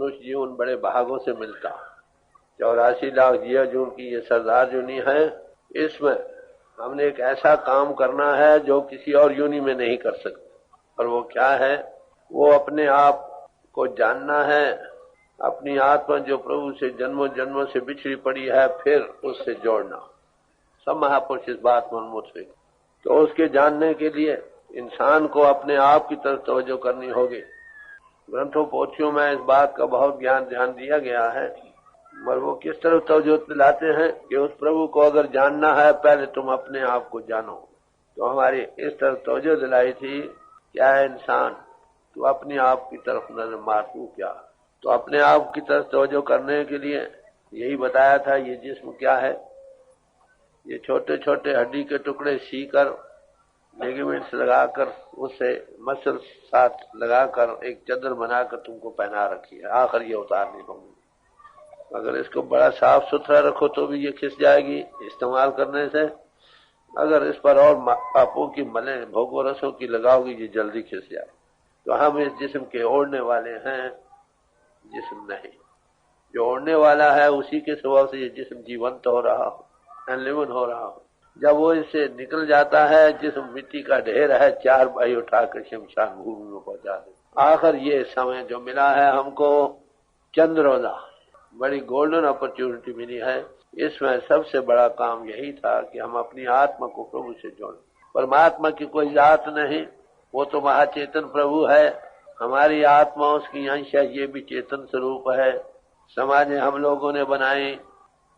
मनुष्य जीवन बड़े भागों से मिलता। 84 लाख जिया जून की ये सरदार यूनि है, इसमें हमने एक ऐसा काम करना है जो किसी और यूनि में नहीं कर सकते। और वो क्या है? वो अपने आप को जानना है, अपनी आत्मा जो प्रभु से जन्मों जन्मों से बिछड़ी पड़ी है फिर उससे जोड़ना। सब महापुरुष इस बात में उन्मुख थे। तो उसके जानने के लिए इंसान को अपने आप की तरफ तवज्जो करनी होगी। ग्रंथों पोथियों में इस बात का बहुत ध्यान दिया गया है, मगर वो किस तरफ तवज्जो दिलाते हैं कि उस प्रभु को अगर जानना है पहले तुम अपने आप को जानो। तो हमारी इस तरफ तवज्जो दिलाई थी, क्या है इंसान, तो अपने आप की तरफ नजर मार तू क्या। तो अपने आप की तरफ तवज्जो करने के लिए यही बताया था, ये जिस्म क्या है, ये छोटे छोटे हड्डी के टुकड़े सीकर लिगामेंट्स लगाकर उससे मसल साथ लगाकर एक चादर बनाकर तुमको पहना रखी है, आखिर ये उतारनी होगी। अगर इसको बड़ा साफ सुथरा रखो तो भी ये खिस जाएगी इस्तेमाल करने से, अगर इस पर और पापों की मलें भोगो रसों की लगाओगी ये जल्दी खिस जाए। तो हम इस जिस्म के ओढ़ने वाले हैं, जिस्म नहीं। जो ओढ़ने वाला है उसी के स्वभाव से ये जिस्म जीवंत हो रहा हो, एनलिवन हो रहा हो। जब वो इससे निकल जाता है, जिस्म मिट्टी का ढेर है, 4 भाई उठाकर शमशान भूमि में पहुंचा दे। आखिर ये समय जो मिला है हमको, चंद रोजा बड़ी गोल्डन अपॉर्चुनिटी मिली है। इसमें सबसे बड़ा काम यही था कि हम अपनी आत्मा को प्रभु से जोड़ें। परमात्मा की कोई जात नहीं, वो तो महाचेतन प्रभु है। हमारी आत्मा उसकी अंश है, ये भी चेतन स्वरूप है। समाज हम लोगों ने बनाई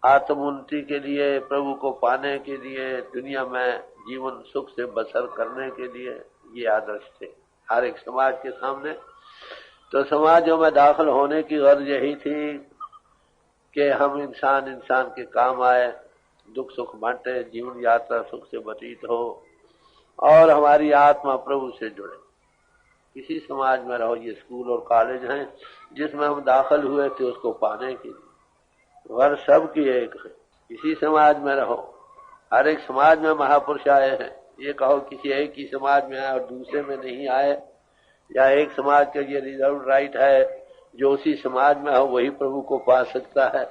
आत्मोन्नति के लिए, प्रभु को पाने के लिए, दुनिया में जीवन सुख से बसर करने के लिए ये आदर्श थे हर एक समाज के सामने। तो समाजों में दाखिल होने की गर्ज यही थी कि हम इंसान के काम आए, दुख सुख बांटे, जीवन यात्रा सुख से व्यतीत हो और हमारी आत्मा प्रभु से जुड़े। किसी समाज में रहो, ये स्कूल और कॉलेज हैं जिसमें हम दाखिल हुए थे उसको पाने के लिए, वर सब की एक है। किसी समाज में रहो, हर एक समाज में महापुरुष आए हैं। ये कहो किसी एक ही समाज में आए और दूसरे में नहीं आए, या एक समाज का ये रिजर्व राइट है जो उसी समाज में हो वही प्रभु को पा सकता है।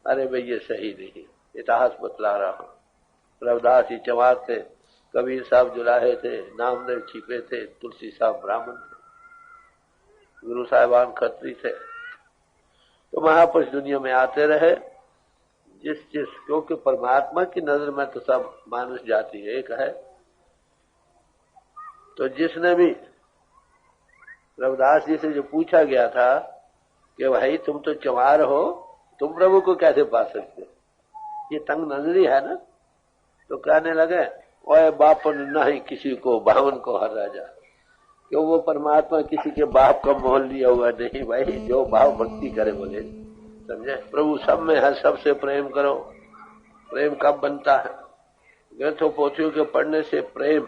अरे भाई ये सही नहीं, इतिहास बतला रहा हूं। रविदास जी चमार थे, कबीर साहब जुलाहे थे, नामदेव छिपे थे, तुलसी साहब ब्राह्मण थे, गुरु साहिबान खत्री थे। तो महापुरुष दुनिया में आते रहे, क्योंकि परमात्मा की नजर में तो सब मानुष जाति एक है। तो जिसने भी रविदास जी से जो पूछा गया था कि भाई तुम तो चमार हो, तुम प्रभु को कैसे पा सकते, ये तंग नजरी है ना। तो कहने लगे, ओए बापन नहीं किसी को बावन को हर राजा। क्यों? वो परमात्मा किसी के बाप का मोल लिया हुआ नहीं भाई, जो भाव भक्ति करे बोले, समझे। प्रभु सब में है, सबसे प्रेम करो। प्रेम कब बनता है? ग्रंथों पोथियों के पढ़ने से प्रेम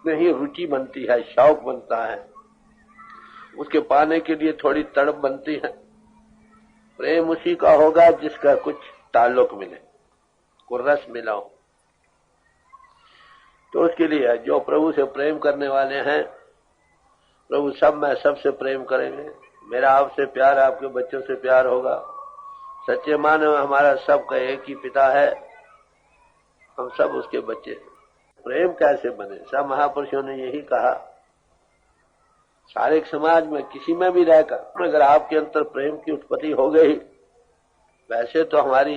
में ही रुचि बनती है, शौक बनता है, उसके पाने के लिए थोड़ी तड़प बनती है। प्रेम उसी का होगा जिसका कुछ ताल्लुक मिले, को रस मिला हो। तो उसके लिए जो प्रभु से प्रेम करने वाले हैं, प्रभु सब में सबसे प्रेम करेंगे। मेरा आपसे प्यार, आपके बच्चों से प्यार होगा। सच्चे मानव हमारा सबका एक ही पिता है, हम सब उसके बच्चे हैं। प्रेम कैसे बने? सब महापुरुषों ने यही कहा। सारे समाज में किसी में भी रहकर अगर आपके अंतर प्रेम की उत्पत्ति हो गई, वैसे तो हमारी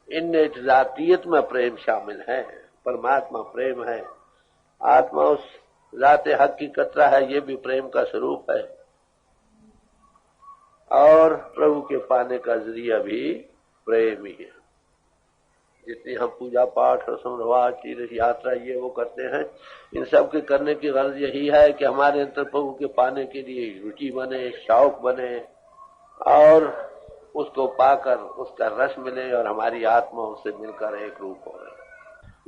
इन्नेट जातीयत में प्रेम शामिल है। परमात्मा प्रेम है, आत्मा उस जाते हक की कतरा है, ये भी प्रेम का स्वरूप है। और प्रभु के पाने का जरिया भी प्रेम ही है। जितनी हम पूजा पाठ रस्म रिवाज तीर्थ यात्रा ये वो करते हैं, इन सब के करने की गर्ज यही है कि हमारे अंतर प्रभु के पाने के लिए रुचि बने, शौक बने और उसको पाकर उसका रस मिले और हमारी आत्मा उससे मिलकर एक रूप हो रहे।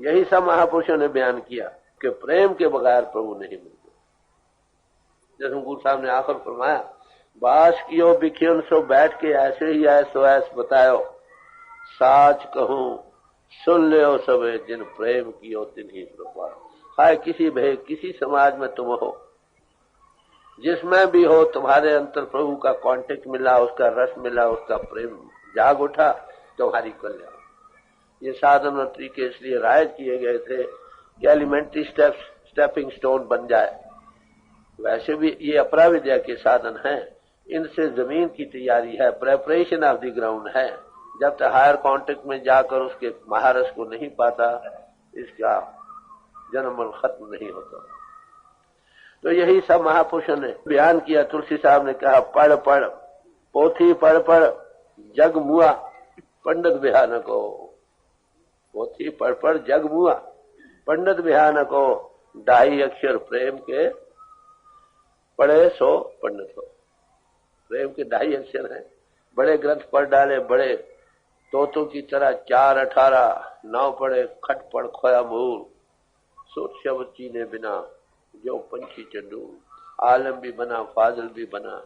यही सब महापुरुषों ने बयान किया कि प्रेम के बगैर प्रभु नहीं मिलते। जैसे गुरु साहब ने आखिर फरमाया, बास कियो बिखियन सो बैठ के ऐसे ही ऐसो ऐस बतायो, साच कहूं सुन ले सबे जिन प्रेम कियो तिन्ही कृपा। हाय किसी समाज में तुम हो जिसमें भी हो तुम्हारे अंतर प्रभु का कांटेक्ट मिला, उसका रस मिला, उसका प्रेम जाग उठा, तुम्हारी कल्याण। ये साधन और तरीके इसलिए रायत किए गए थे कि एलिमेंट्री स्टेपिंग स्टोन बन जाए। वैसे भी ये अपरा विद्या के साधन हैं, इनसे जमीन की तैयारी है, प्रेपरेशन ऑफ द ग्राउंड है। जब तक हायर कांटेक्ट में जाकर उसके महारस को नहीं पाता, इसका जन्म खत्म नहीं होता। तो यही सब महापुरुषों ने बयान किया। तुलसी साहब ने कहा, पढ़ पढ़ पोथी पढ़ पढ़ जग मुआ पंडित बिहान को। पोथी पढ़ पढ़ जग मुआ पंडित बिहान को, 2.5 अक्षर प्रेम के पढ़े सो पंडित हो। प्रेम के 2.5 अक्षर हैं। बड़े ग्रंथ पढ़ डाले, बड़े तोतों की तरह 4, 18, 9 पढ़े, खट पढ़ खोया मूल, सोच शब्द चीने बिना जो पंछी चंडूल, आलम भी बना फाजल भी बना।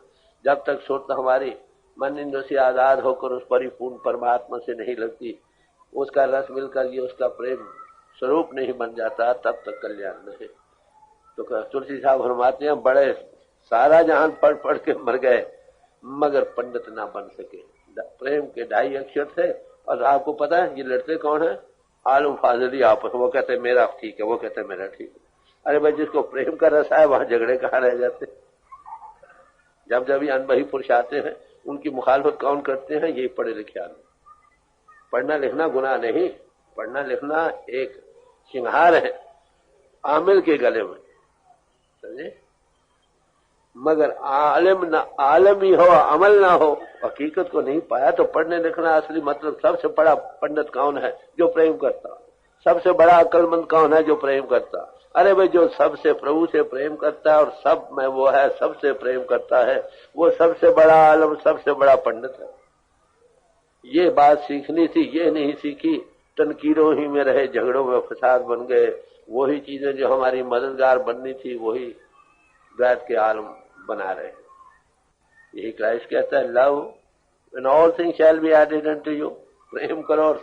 जब तक सुरत हमारी मन इंद्र से आजाद होकर उस परिपूर्ण परमात्मा से नहीं लगती, उसका रस मिलकर ये उसका प्रेम स्वरूप नहीं बन जाता, तब तक कल्याण नहीं। तो तुलसी साहब फरमाते हैं, बड़े सारा जहान पढ़ पढ़ के मर गए मगर पंडित ना बन सके। प्रेम के 2.5 अक्षर थे। और आपको पता है ये लड़ते कौन है? आलम फाजली आपस। वो कहते मेरा ठीक है, वो कहते मेरा ठीक है। अरे भाई, जिसको प्रेम का रस है वहां झगड़े कहाँ रह जाते। जब जब ये अनुभवी पुरुष आते हैं, उनकी मुखालफत कौन करते हैं? यही पढ़े लिखे आदमी। पढ़ना लिखना गुनाह नहीं, पढ़ना लिखना एक सिंहार है आमिल के गले में, समझे। मगर आलम ही हो, अमल ना हो, हकीकत को नहीं पाया तो पढ़ने लिखना असली मतलब। सबसे बड़ा पंडित कौन है? जो प्रेम करता। सबसे बड़ा अक्लमंद कौन है? जो प्रेम करता। अरे भाई, जो सबसे प्रभु से प्रेम करता है और सब में वो है, सबसे प्रेम करता है, वो सबसे बड़ा आलम, सबसे बड़ा पंडित है। ये बात सीखनी थी, ये नहीं सीखी, तनकीरों ही में रहे, झगड़ों में फसाद बन गए। वही चीजें जो हमारी मददगार बननी थी, वही द्वैत के आलम बना रहे। यही क्राइस्ट कहता है, love and all things shall be added unto you. प्रेम करो और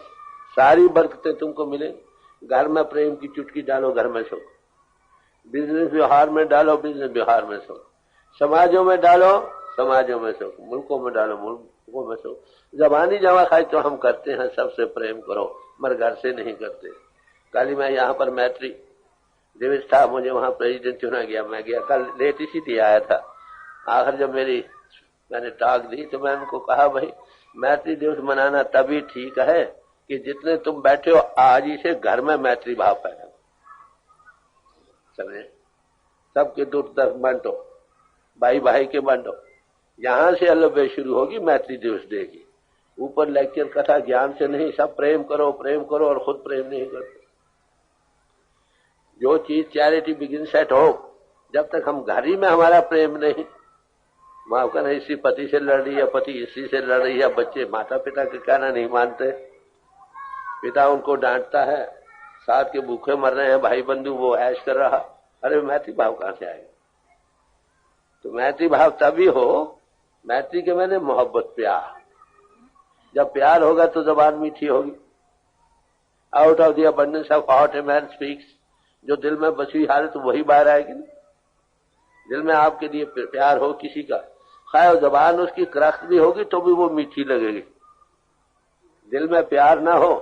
सारी बरकतें तुमको मिलेंगी। घर में प्रेम की चुटकी डालो, घर में सुख। बिजनेस व्यवहार में डालो, बिजनेस व्यवहार में सुख। समाजों में डालो, समाजों में सुख। मुल्कों में डालो, मुल्कों में सुख। जबानी जमा खाई तो हम करते हैं, सबसे प्रेम करो, मगर घर से नहीं करते। कल मैं यहाँ पर मैत्री दिवस था, मुझे वहां प्रेसिडेंट चुना गया। मैं गया, कल लेट इसी आया था। आखिर जब मैंने टाक दी तो मैं उनको कहा, भाई मैत्री दिवस मनाना तभी ठीक है कि जितने तुम बैठे हो आज ही से घर में मैत्री भाव पैदा, समझे। सबके दुख दर्द बांटो, भाई भाई के बांटो। यहां से अल्लाह शुरू होगी मैत्री दिवस डे की। ऊपर लेक्चर कथा ज्ञान से नहीं, सब प्रेम करो प्रेम करो, और खुद प्रेम नहीं करते। जो चीज चैरिटी बिगिंस एट होम, जब तक हम घर ही में हमारा प्रेम नहीं, माँ का नहीं, इसी पति से लड़ रही है, पति इसी से लड़ रही है, बच्चे माता पिता के कहना नहीं मानते, पिता उनको डांटता है, साथ के भूखे मर रहे हैं, भाई बंधु वो ऐश कर रहा। अरे मैत्री भाव कहां से आएगा? तो मैत्री भाव तभी हो, मैत्री के मैंने मोहब्बत, प्यार। जब प्यार होगा तो जबान मीठी होगी। Out of the abundance of heart a man speaks. जो दिल में बसी हुई हालत वही बाहर आएगी ना। दिल में आपके लिए प्यार हो किसी का, खाए जबान उसकी करख्त भी होगी तो भी वो मीठी लगेगी। दिल में प्यार ना हो,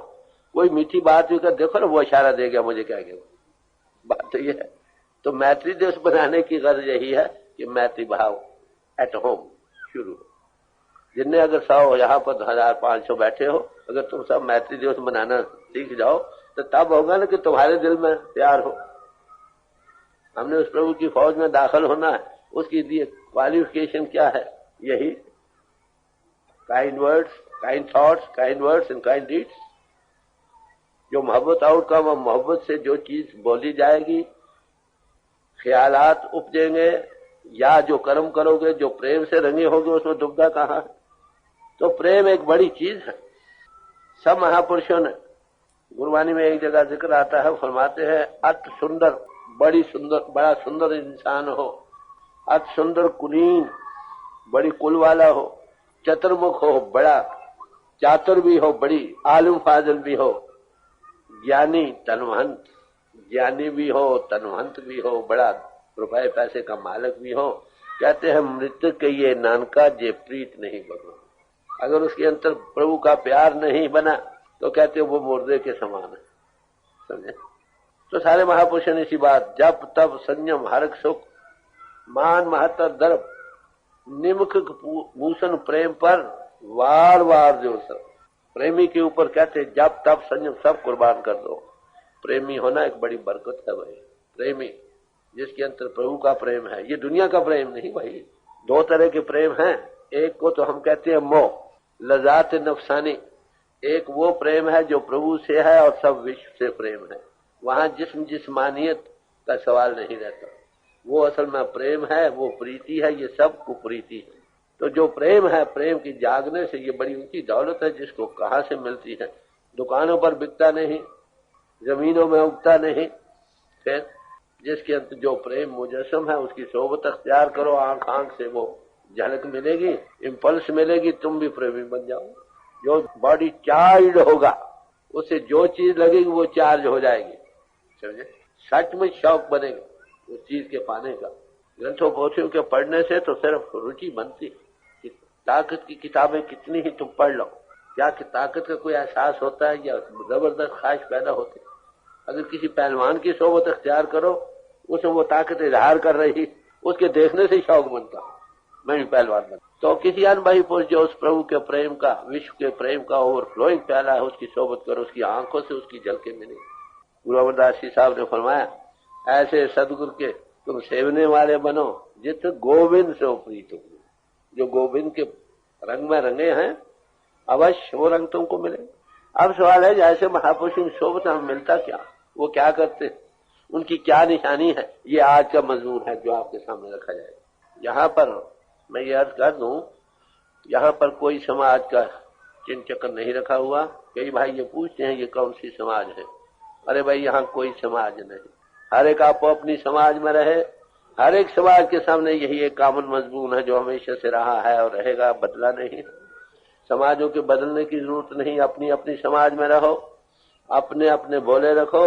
कोई मीठी बात भी कर, देखो ना वो इशारा दे गया मुझे क्या गया। बात तो ये है। तो मैत्री दिवस बनाने की गर्ज यही है कि मैत्री भाव एट होम शुरू हो। जिनने अगर 100 यहाँ पर 1500 बैठे हो, अगर तुम सब मैत्री दिवस मनाना सीख जाओ तो तब होगा ना कि तुम्हारे दिल में प्यार हो। हमने उस प्रभु की फौज में दाखिल होना है, उसकी लिए क्वालिफिकेशन क्या है? यही kind words, kind thoughts, kind words and kind deeds. जो मोहब्बत आउटकम और मोहब्बत से जो चीज बोली जाएगी, ख्यालात उपजेंगे, या जो कर्म करोगे जो प्रेम से रंगे होगे, उसमें दुविधा कहाँ है? तो प्रेम एक बड़ी चीज है। सब महापुरुषों ने, गुरबानी में एक जगह जिक्र आता है, फरमाते हैं, अति सुंदर, बड़ी सुंदर, बड़ा सुंदर इंसान हो, अति सुंदर कुलीन, बड़ी कुल वाला हो, चतुर्मुख हो, बड़ा चातुर भी हो, बड़ी आलिम फाजिल भी हो, ज्ञानी तनवंत, ज्ञानी भी हो, तनवंत भी हो, बड़ा रुपए पैसे का मालिक भी हो, कहते हैं मृत्यु के ये नानका जे प्रीत नहीं बनो। अगर उसके अंतर प्रभु का प्यार नहीं बना तो कहते वो मुर्दे के समान है, समझे। तो सारे महापुरुषों ने इसी बात, जप तप संयम हर्ष सुख मान महत्व दर्प निमुख भूषण प्रेम पर वार वार जो सब प्रेमी के ऊपर कहते जप तप संयम सब कुर्बान कर दो। प्रेमी होना एक बड़ी बरकत है भाई। प्रेमी जिसके अंतर प्रभु का प्रेम है, ये दुनिया का प्रेम नहीं भाई। दो तरह के प्रेम हैं, एक को तो हम कहते हैं मोह लजात नफसानी, एक वो प्रेम है जो प्रभु से है और सब विश्व से प्रेम है। वहां जिस्मानियत का सवाल नहीं रहता, वो असल में प्रेम है, वो प्रीति है, ये सब कुप्रीति है। तो जो प्रेम है, प्रेम की जागने से ये बड़ी ऊंची दौलत है जिसको कहाँ से मिलती है। दुकानों पर बिकता नहीं, जमीनों में उगता नहीं। फिर जिसके अंत जो प्रेम मुजस्सम है उसकी सोबत अख्तियार करो, आंख आंख से वो झलक मिलेगी, इम्पल्स मिलेगी, तुम भी प्रेमी बन जाओ। जो बॉडी चार्ज होगा उसे जो चीज लगेगी वो चार्ज हो जाएगी, समझे। सच में शौक बनेगा उस चीज के पाने का। ग्रंथों पोथियों के पढ़ने से तो सिर्फ रुचि बनती कि ताकत की किताबें कितनी ही तुम पढ़ लो, क्या कि ताकत का कोई एहसास होता है या जबरदस्त ख्वाहिश पैदा होती है। अगर किसी पहलवान की सोबत अख्तियार करो, उसमें वो ताकत इजहार कर रही, उसके देखने से शौक बनता मैं भी पहलवान बनता। तो किसी अनभाई पुरुष जो उस प्रभु के प्रेम का, विश्व के प्रेम का ओवरफ्लोइंग प्याला है, उसकी सोबत करो, उसकी आंखों से उसकी झलकें मिले। गुरु अमरदास जी साहब ने फरमाया, ऐसे सदगुरु के तुम सेवने वाले बनो जित गोविंद से प्रीत हो। जो गोविंद के रंग में रंगे हैं अवश्य वो रंग तुमको मिले। अब सवाल है जैसे महापुरुषों की सोबत हमें मिलता क्या, वो क्या करते, उनकी क्या निशानी है, ये आज का मजमून है जो आपके सामने रखा जाएगा। यहाँ पर मैं ये अर्ज कर दूं, यहाँ पर कोई समाज का चिन्ह चक्र नहीं रखा हुआ। कई भाई ये पूछते हैं ये कौन सी समाज है। अरे भाई यहाँ कोई समाज नहीं, हर एक आपको अपनी समाज में रहे। हर एक समाज के सामने यही एक कॉमन मजमून है जो हमेशा से रहा है और रहेगा, बदला नहीं। समाजों के बदलने की जरूरत नहीं, अपनी अपनी समाज में रहो, अपने अपने बोले रखो,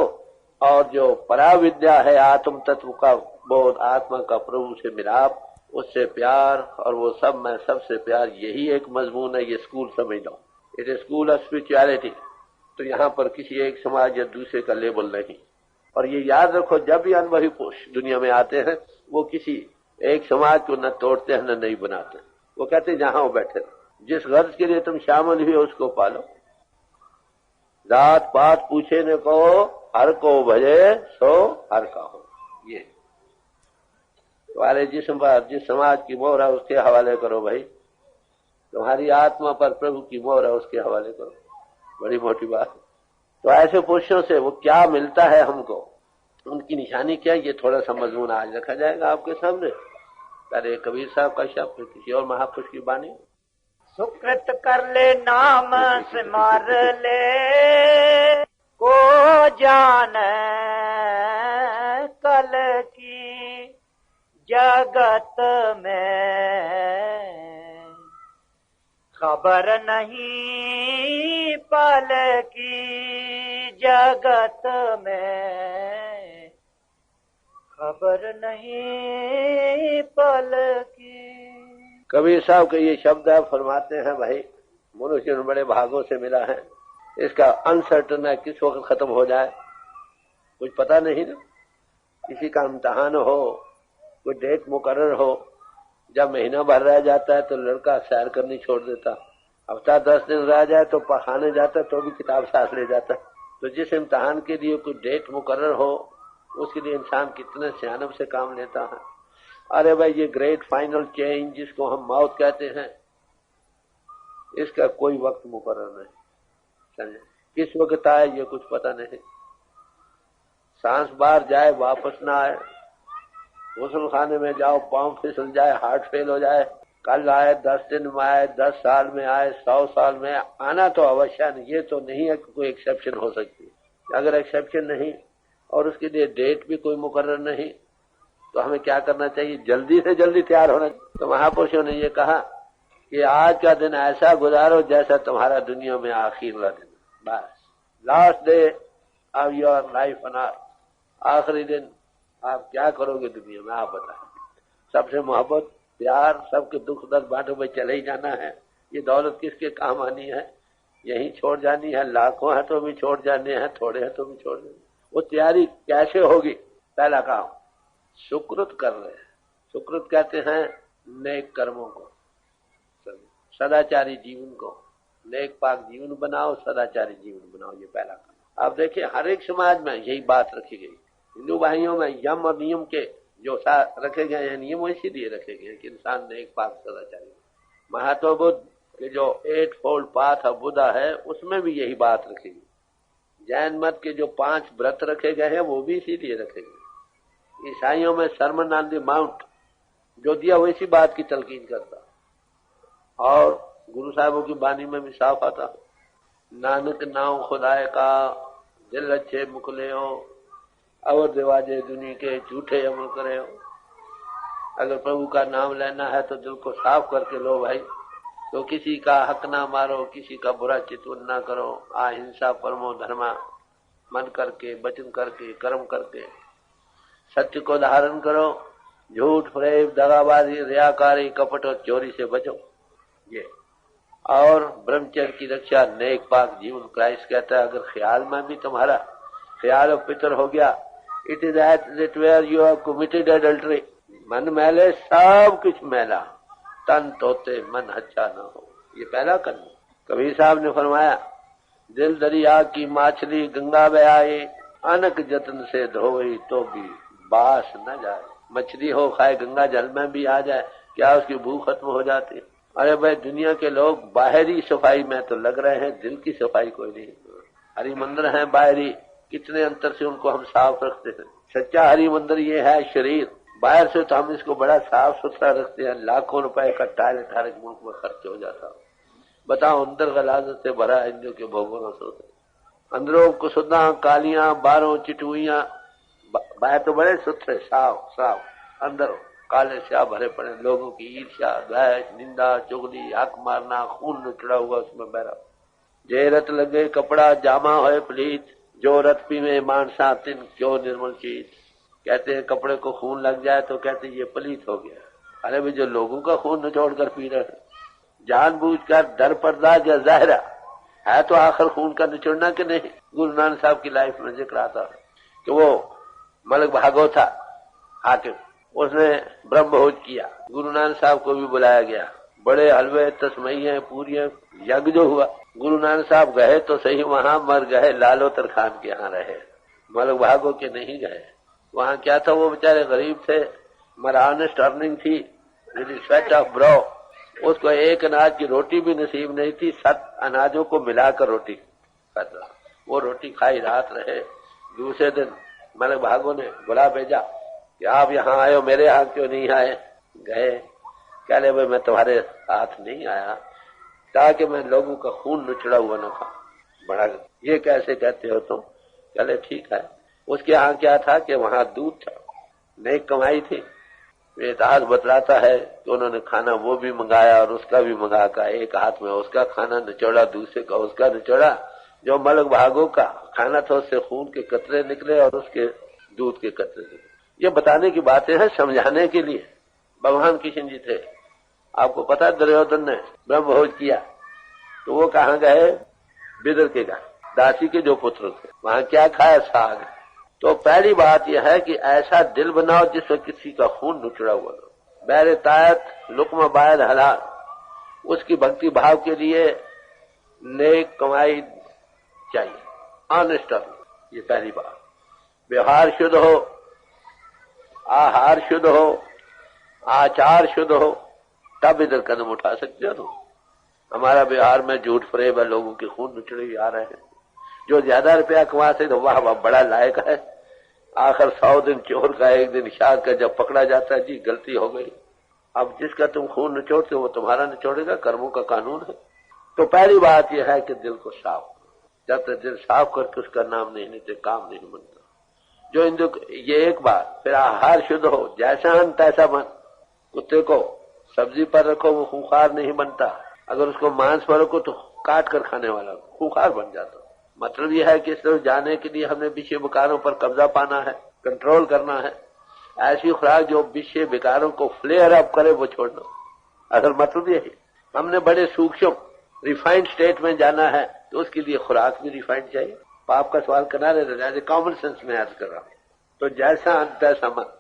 और जो पराविद्या है आत्म तत्व का बोध, आत्मा का प्रभु से मिलाप, उससे प्यार, और वो सब में सबसे प्यार, यही एक मजमून है। ये स्कूल समझ लो, it is school of spirituality. तो यहाँ पर किसी एक समाज या दूसरे का लेबल नहीं। और ये याद रखो, जब भी अनुभवी पुरुष दुनिया में आते हैं वो किसी एक समाज को न तोड़ते हैं न नहीं बनाते। वो कहते हैं जहां वो बैठे, जिस गर्ज के लिए तुम शामिल हुए उसको पालो। जात पात पूछे न को, हर को भजे सो हर का हो। ये तुम्हारे जिस समाज की मोहर है उसके हवाले करो भाई, तुम्हारी आत्मा पर प्रभु की मोहर है उसके हवाले करो। बड़ी मोटी बात। तो ऐसे पुरुषों से वो क्या मिलता है हमको, उनकी निशानी क्या है, ये थोड़ा सा मजमून आज रखा जाएगा आपके सामने। पहले कबीर साहब का शब्द, फिर किसी और महापुरुष की बानी। सुकृत कर ले नाम सिमर ले, को जान कल की जगत में, खबर नहीं पल की जगत में, खबर नहीं पल की। कबीर साहब के ये शब्द है, फरमाते हैं भाई मनुष्य बड़े भागों से मिला है, इसका अनसर्टन है किस वक्त खत्म हो जाए, कुछ पता नहीं ना। किसी का इम्तहान हो, कोई डेट मुकर्रर हो, जब महीना भर रह जाता है तो लड़का सैर करनी छोड़ देता, हफ्ता 10 दिन रह जाए तो पढ़ाने जाता तो भी किताब साथ ले जाता। तो जिस इम्तहान के लिए कोई डेट मुकर्रर हो उसके लिए इंसान कितने सियानब से काम लेता है। अरे भाई ये ग्रेट फाइनल चेंज जिसको हम मौत कहते हैं, इसका कोई वक्त मुकर्रर नहीं, समझे। किस वक्त आए ये कुछ पता नहीं। सांस बाहर जाए वापस ना आए, गुस्ल खाने में जाओ पांव फिसल जाए, हार्ट फेल हो जाए, कल आए 10 दिन में आए, 10 साल में आए, 100 साल में आना तो अवश्य नहीं। ये तो नहीं है कि कोई एक्सेप्शन हो सकती है। अगर एक्सेप्शन नहीं और उसके लिए डेट भी कोई मुकर्रर नहीं तो हमें क्या करना चाहिए, जल्दी से जल्दी तैयार होना। तो महापुरुषों ने ये कहा कि आज का दिन ऐसा गुजारो जैसा तुम्हारा दुनिया में आखिर का दिन, बस last day of your life on earth. आखिरी दिन आप क्या करोगे दुनिया में, आप बताएं। सबसे मोहब्बत प्यार, सबके दुख दर्द बांटो में चले ही जाना है। ये दौलत किसके काम आनी है, यहीं छोड़ जानी है। लाखों है तो भी छोड़ जाने हैं, थोड़े हैं तो भी छोड़ जाने। वो तैयारी कैसे होगी? पहला काम सुकृत कर रहे हैं। सुकृत कहते हैं नेक कर्मों को, सदाचारी जीवन को। नेक पाक जीवन बनाओ, सदाचारी जीवन बनाओ, ये पहला काम। आप देखिए हर एक समाज में यही बात रखी गई। हिंदू भाइयों में यम और नियम के जो रखे गए हैं, नियम इसीलिए रखे गए हैं कि इंसान नेक पाक सदाचारी। महात्मा बुद्ध के जो 8 फोल्ड पाथ ऑफ बुद्धा है, उसमें भी यही बात रखी गई। जैन मत के जो 5 व्रत रखे गए हैं, वो भी इसीलिए रखे गए। ईसाइयों में सरमन ऑन द माउंट जो दिया, वो इसी बात की तलकीन करता। और गुरु साहबों की बानी में भी साफ आता, नानक नाम खुदाए का, दिल अच्छे मुखले हो, अवर दिवाजे दुनिया के झूठे अमल करे हो। अगर प्रभु का नाम लेना है तो दिल को साफ करके लो भाई। तो किसी का हक ना मारो, किसी का बुरा चितवन ना करो। अहिंसा परमो धर्मा, मन करके, वचन करके, कर्म करके सत्य को धारण करो। झूठ, फरेब, दगाबाजी, रियाकारी, कपट और चोरी से बचो। ये और ब्रह्मचर्य की रक्षा, नेक पाक जीवन। क्राइस्ट कहता है अगर ख्याल में भी तुम्हारा ख्याल और पितर हो गया, it is at where you have committed adultery. मन मैले सब कुछ मैला, तन तोते मन अच्छा न हो। ये पहला कदम। कबीर साहब ने फरमाया, दिल दरिया की माछली गंगा में आए, अनक जतन से धोई तो भी बास न जाए। मछली हो खाए गंगा जल में भी आ जाए, क्या उसकी भूख खत्म हो जाती? अरे भाई दुनिया के लोग बाहरी सफाई में तो लग रहे हैं, दिल की सफाई कोई नहीं। हरि मंदिर है बाहरी, कितने अंतर से उनको हम साफ रखते हैं। सच्चा हरि मंदिर ये है शरीर। बाहर से तो हम इसको बड़ा साफ सुथरा रखते हैं, लाखों रुपए का टॉयलेट हर एक मुल्क में खर्च हो जाता। बताओ अंदर गलाजत से भरा है, इंद्रियों के भोगों से। अंदरों कुसुदा कालियां, बारों चिटुइयां, बाहर तो बड़े सुथरे साफ साफ, अंदर काले स्याह भरे पड़े। लोगों की ईर्ष्या, द्वेष, निंदा, चुगली, हक मारना, खून निचड़ा हुआ उसमें बहरा। जे रत लगे कपड़ा जामा होए प्लीत, जो रत पीवे मानसा तिन क्यों निर्मल चीज। कहते हैं कपड़े को खून लग जाए तो कहते हैं ये पलीत हो गया। अरे भाई जो लोगों का खून निचोड़ कर पी रहे हैं, जानबूझकर डर पर्दा या ज़ाहिरा है तो आखिर खून का निचोड़ना कि नहीं। गुरु नानक साहब की लाइफ में जिक्र आता है कि वो मलिक भागो था हाकिम, उसने ब्रह्म भोज किया। गुरु नानक साहब को भी बुलाया गया। बड़े हलवे, तस्मैये, पूरियां, यज्ञ जो हुआ। गुरु नानक साहब गए तो सही, वहां मर गए लालोतर खान के यहाँ रहे, मलिक भागो के नहीं गए। वहां क्या था, वो बेचारे गरीब थे, मरानस्ट अर्निंग थी, स्वेट ऑफ ब्रो। उसको एक अनाज की रोटी भी नसीब नहीं थी, 7 अनाजों को मिलाकर रोटी करना। वो रोटी खाई रात रहे। दूसरे दिन मलिक भागो ने बुला भेजा कि आप यहाँ आए हो, मेरे यहाँ क्यों नहीं आए? गए, कह ले भाई मैं तुम्हारे साथ नहीं आया ताकि मैं लोगों का खून निचड़ा हुआ न खाऊं। बड़ा ये कैसे कहते हो तुम? चले ठीक है। उसके यहाँ क्या था कि वहां दूध था, नेक कमाई थी। इतिहास बतलाता है कि उन्होंने खाना वो भी मंगाया और उसका भी मंगा कर, एक हाथ में उसका खाना निचोड़ा, दूसरे का उसका निचोड़ा। जो मलिक भागो का खाना था उससे खून के कतरे निकले और उसके दूध के कतरे निकले। ये बताने की बातें हैं, समझाने के लिए। भगवान कृष्ण जी थे, आपको पता है दुर्योधन ने ब्रह्म भोज किया तो वो कहाँ गए? बिदर के घर, दासी के जो पुत्र थे, वहां क्या खाया? साग। तो पहली बात यह है कि ऐसा दिल बनाओ जिसमें किसी का खून निचड़ा हुआ हो। बैर तायत लुक्मा बायद हलाल, उसकी भक्ति भाव के लिए नेक कमाई चाहिए, ऑनेस्ट। ये पहली बात। व्यवहार शुद्ध हो, आहार शुद्ध हो, आचार शुद्ध हो, तब इधर कदम उठा सकते हो। तो हमारा व्यवहार में झूठ फरेब है, लोगों के खून निचड़े आ रहे हैं। जो ज्यादा रुपया कमाते तो वाह वाह बड़ा लायक है। आखिर 100 दिन चोर का, 1 दिन शाद का जब पकड़ा जाता है, जी गलती हो गई। अब जिसका तुम खून निचोड़ते हो वो तुम्हारा निचोड़ेगा, कर्मों का कानून है। तो पहली बात यह है कि दिल को साफ करो। जब तक दिल साफ करके उसका नाम नहीं लेते काम नहीं बनता। जो हिंदू, ये एक बात। फिर आहार शुद्ध हो, जैसा अन्न तैसा मन। कुत्ते को सब्जी पर रखो वो खूंखार नहीं बनता, अगर उसको मांस पर रखो तो काट कर खाने वाला खूंखार बन जाता। मतलब यह है कि इस तरफ जाने के लिए हमें विषय विकारों पर कब्जा पाना है, कंट्रोल करना है। ऐसी खुराक जो विषय विकारों को फ्लेयर अप करे वो छोड़ना। असल मतलब ये है हमने बड़े सूक्ष्म रिफाइंड स्टेट में जाना है तो उसके लिए खुराक भी रिफाइंड चाहिए। पाप का सवाल किनारे रह जाए, कॉमन सेंस में अर्ज कर रहा हूं। तो जैसा अंत तैसा मन।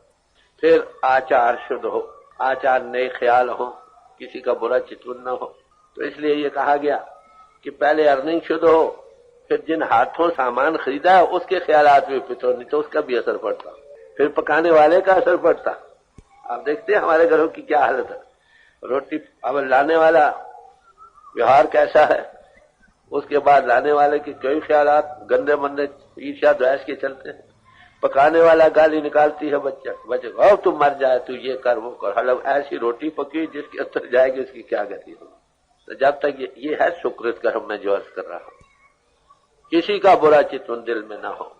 फिर आचार शुद्ध हो, आचार नए ख्याल हो, किसी का बुरा चितवन न हो। तो इसलिए ये कहा गया कि पहले अर्निंग शुद्ध हो, फिर जिन हाथों सामान खरीदा है उसके ख्यालात भी फिट हो, नहीं तो उसका भी असर पड़ता। फिर पकाने वाले का असर पड़ता। आप देखते हैं हमारे घरों की क्या हालत है। रोटी अब लाने वाला व्यवहार कैसा है, उसके बाद लाने वाले के कई ख्यालात गंदे मंदे ईर्ष्या द्वेष के चलते हैं। पकाने वाला गाली निकालती है बच्चे को, तू मर जाए, तू ये कर वो कर। मतलब ऐसी रोटी पकी जिसके अंदर जाएगी उसकी क्या गति हो। तो जब तक ये है सुकृत कर्म में जो अर्ज कर रहा हूं, किसी का बुरा चित्तवन दिल में ना हो,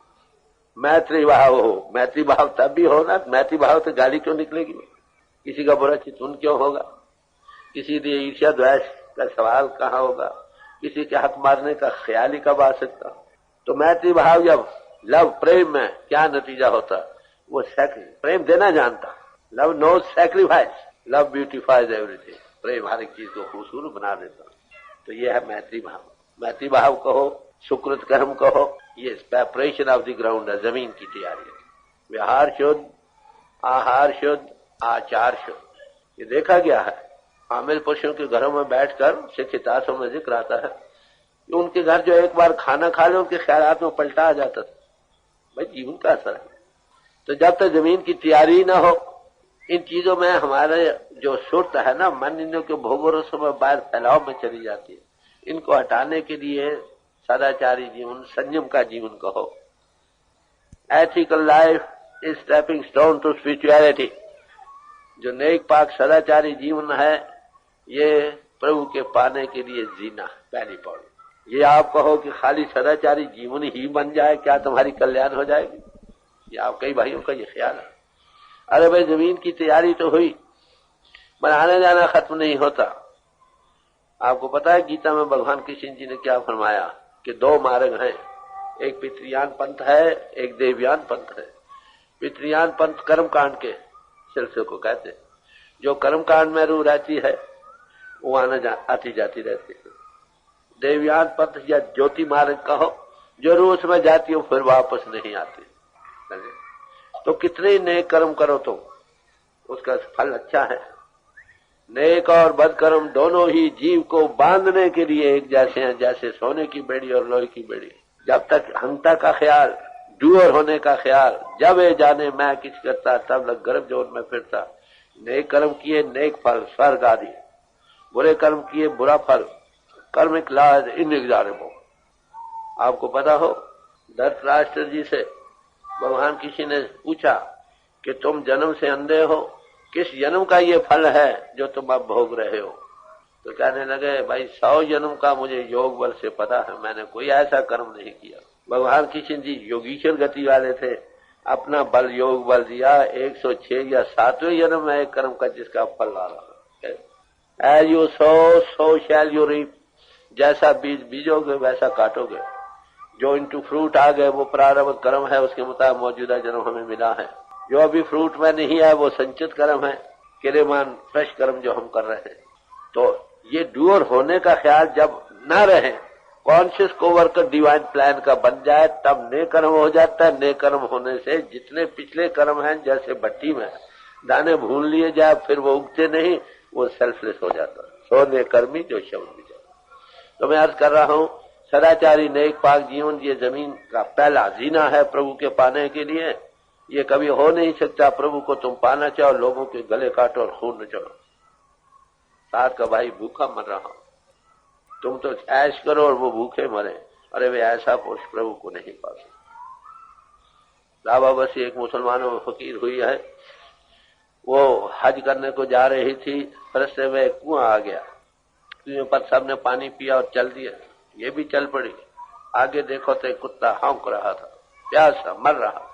मैत्री भाव हो। मैत्री भाव तब भी हो ना, मैत्री भाव तो गाली क्यों निकलेगी, किसी का बुरा चित्तवन क्यों होगा, किसी लिए ईर्ष्या द्वेष का सवाल कहाँ होगा, किसी के हक मारने का ख्याल ही कब आ सकता। तो मैत्री भाव जब लव प्रेम में क्या नतीजा होता, वो प्रेम देना जानता। Love no sacrifice, love beautifies everything. प्रेम हर एक चीज को खूबसूरत बना देता। तो ये है मैत्री भाव। मैत्री भाव कहो, सुकृत कर्म कहो, ये प्रेपरेशन ऑफ द ग्राउंड है, जमीन की तैयारी। व्यवहार शुद्ध, आहार शुद्ध, आचार शुद्ध। ये देखा गया है आमिल पुरुषों के घरों में बैठकर सिख इतिहासों में जिक्र आता है कि उनके घर जो एक बार खाना खा ले उनके ख्यालात में पलटा आ जाता था। भाई जीवन का असर है। तो जब तक जमीन की तैयारी ना हो, इन चीजों में हमारे जो सुरत है ना, मन इंद्रियों के भोगों में बाहर फैलाव में चली जाती है। इनको हटाने के लिए सदाचारी जीवन, संयम का जीवन कहो। Ethical life is stepping stone to spirituality. जो नेक पाक सदाचारी जीवन है, ये प्रभु के पाने के लिए जीना पहली पौड़ी। ये आप कहो कि खाली सदाचारी जीवन ही बन जाए, क्या तुम्हारी कल्याण हो जाएगी? ये आप कई भाइयों का ये ख्याल है। अरे भाई जमीन की तैयारी तो हुई, बनाने जाना खत्म नहीं होता। आपको पता है गीता में भगवान कृष्ण जी ने क्या फरमाया कि दो मार्ग हैं, एक पितृयान पंथ है, एक देवयान पंथ है। पितृयान पंथ कर्म कांड के सिलसिले को कहते हैं। जो कर्म कांड में रूह रहती है वो आती जाती रहती है। देवयान पंथ या ज्योति मार्ग कहो, जो रूह उसमें जाती हो फिर वापस नहीं आती। तो कितने नेक कर्म करो तो उसका फल अच्छा है। नेक और बद कर्म दोनों ही जीव को बांधने के लिए एक जैसे हैं, जैसे सोने की बेड़ी और लोहे की बेड़ी। जब तक अहंता का ख्याल, डूअर होने का ख्याल, जब ये जाने मैं किस करता तब लग गर्भ जोर में फिरता। नेक कर्म किए नेक फल स्वर्ग आदि, बुरे कर्म किए बुरा फल कर्मिक लाज इनएग्जारेबल। आपको पता हो धृतराष्ट्र जी से भगवान किसी ने पूछा कि तुम जन्म से अंधे हो, किस जन्म का ये फल है जो तुम अब भोग रहे हो? तो कहने लगे भाई 100 जन्म का मुझे योग बल से पता है, मैंने कोई ऐसा कर्म नहीं किया। भगवान कृष्ण जी योगीश्वर गति वाले थे, अपना बल योग बल दिया 106 या 7वें जन्म में एक कर्म का जिसका फल आ रहा है। As you sow shall you reap. जैसा बीज बीजोगे वैसा काटोगे। जो इनटू फ्रूट आ गए वो प्रारब्ध कर्म है, उसके मुताबिक मौजूदा जन्म हमें मिला है। जो अभी फ्रूट में नहीं है वो संचित कर्म है, किरेमान फ्रेश कर्म जो हम कर रहे हैं। तो ये डूअर होने का ख्याल जब ना रहे, कॉन्शियस कोवर्कर डिवाइन प्लान का बन जाए, तब नेक कर्म हो जाता है। नेक कर्म होने से जितने पिछले कर्म हैं, जैसे भट्टी में दाने भून लिए जाए फिर वो उगते नहीं, वो सेल्फलेस हो जाता। सो नेक कर्मी जो शब्द भी जाए। तो मैं अर्ज कर रहा हूं सदाचारी नेक पाक जीवन ये जमीन का पहला जीना है प्रभु के पाने के लिए। ये कभी हो नहीं सकता प्रभु को तुम पाना चाहो, लोगों के गले काटो और खून न चढ़ो। साथ का भाई भूखा मर रहा, तुम तो ऐश करो और वो भूखे मरे। अरे वे ऐसा पुरुष प्रभु को नहीं पा सकते। बाबा बस एक मुसलमानों में फकीर हुई है, वो हज करने को जा रही थी, रास्ते में एक कुआं आ गया, कुएं पर सबने पानी पिया और चल दिया, ये भी चल पड़ी। आगे देखो तो एक कुत्ता हौंक रहा था, प्यासा मर रहा,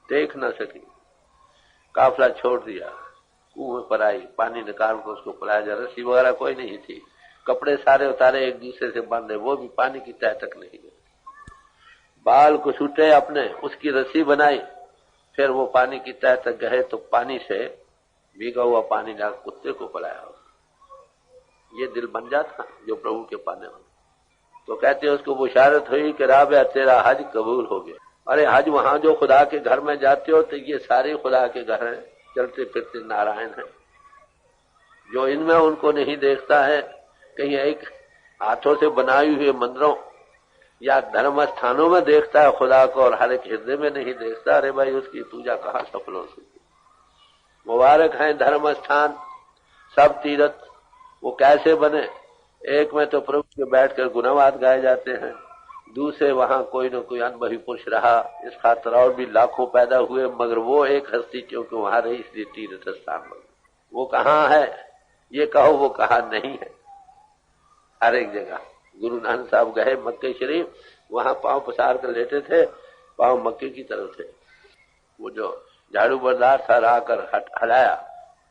देख न सकी, काफला छोड़ दिया, कुएं पर आई, पानी निकाल कर उसको पिलाया जा। रस्सी वगैरह कोई नहीं थी, कपड़े सारे उतारे एक दूसरे से बांधे, वो भी पानी की तह तक नहीं गए। बाल को छूटे अपने, उसकी रस्सी बनाई, फिर वो पानी की तह तक गए तो पानी से भीगा हुआ पानी डाल कुत्ते को पिलाया। ये दिल बन जाता जो प्रभु के पाने हो। तो कहते हैं उसको बुशारत हुई कि राबिया तेरा हज कबूल हो गया। अरे हज वहां जो खुदा के घर में जाते हो तो ये सारे खुदा के घर हैं, चलते फिरते नारायण हैं। जो इनमें उनको नहीं देखता है, कहीं एक हाथों से बनाई हुए मंदिरों या धर्म स्थानों में देखता है खुदा को और हर एक हृदय में नहीं देखता। अरे भाई उसकी पूजा कहाँ सफल हो सकती। मुबारक हैं धर्म स्थान सब तीर्थ। वो कैसे बने? एक में तो प्रभु के बैठकर गुणवाद गाए जाते हैं, दूसरे वहां कोई न कोई अनुभवी पुरुष रहा, इस खातर और भी लाखों पैदा हुए, मगर वो एक हस्ती क्योंकि वहां रही इसलिए तीर्थ स्थान बने। वो कहाँ है ये कहो, वो कहाँ नहीं है। हर एक जगह गुरु नानक साहब गए मक्के शरीफ, वहां पांव पसार कर लेटे थे, पांव मक्के की तरफ थे। वो जो झाड़ू बरदार था आकर हलाया,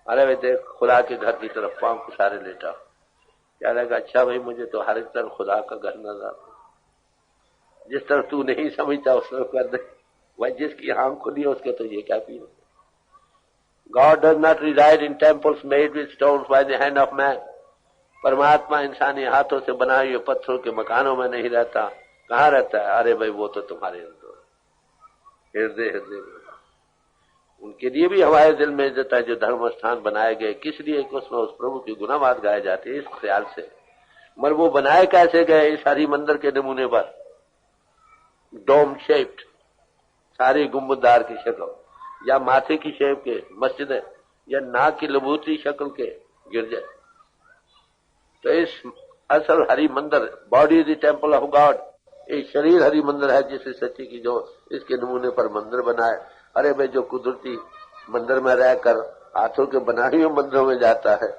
अरे वे देख खुदा के घर की तरफ पांव पसारे लेटा। क्या लगा? अच्छा भाई मुझे तो हर एक तरफ खुदा का घर नजर आता, जिस तरफ तू नहीं समझता उस तरफ कर दे। वह जिसकी आंख खुली है उसके तो ये क्या P. God does not reside in temples made with stones by the hand of man. परमात्मा इंसानी हाथों से बनाए हुए पत्थरों के मकानों में नहीं रहता। कहाँ रहता है? अरे भाई वो तो तुम्हारे अंदर हृदय हृदय में। उनके लिए भी हमारे दिल में इज्जत है जो धर्म स्थान बनाए गए। किस लिए? उसमें उस प्रभु की गुनावाद गाए जाते हैं इस ख्याल से। मगर वो बनाए कैसे गए? इस हरि मंदिर के नमूने पर डोम शेप्ड, सारी गुंबददार की शक्ल, या माथे की शेप के मस्जिद, या नाक की लबूती शक्ल के गिरजे। तो इस असल हरि मंदिर, body is the temple of God, एक शरीर हरि मंदिर है जिसे सच्ची की जो इसके नमूने पर मंदिर बनाए। अरे भाई जो कुदरती मंदिर में रहकर हाथों के बनाए हुए मंदिरों में जाता है,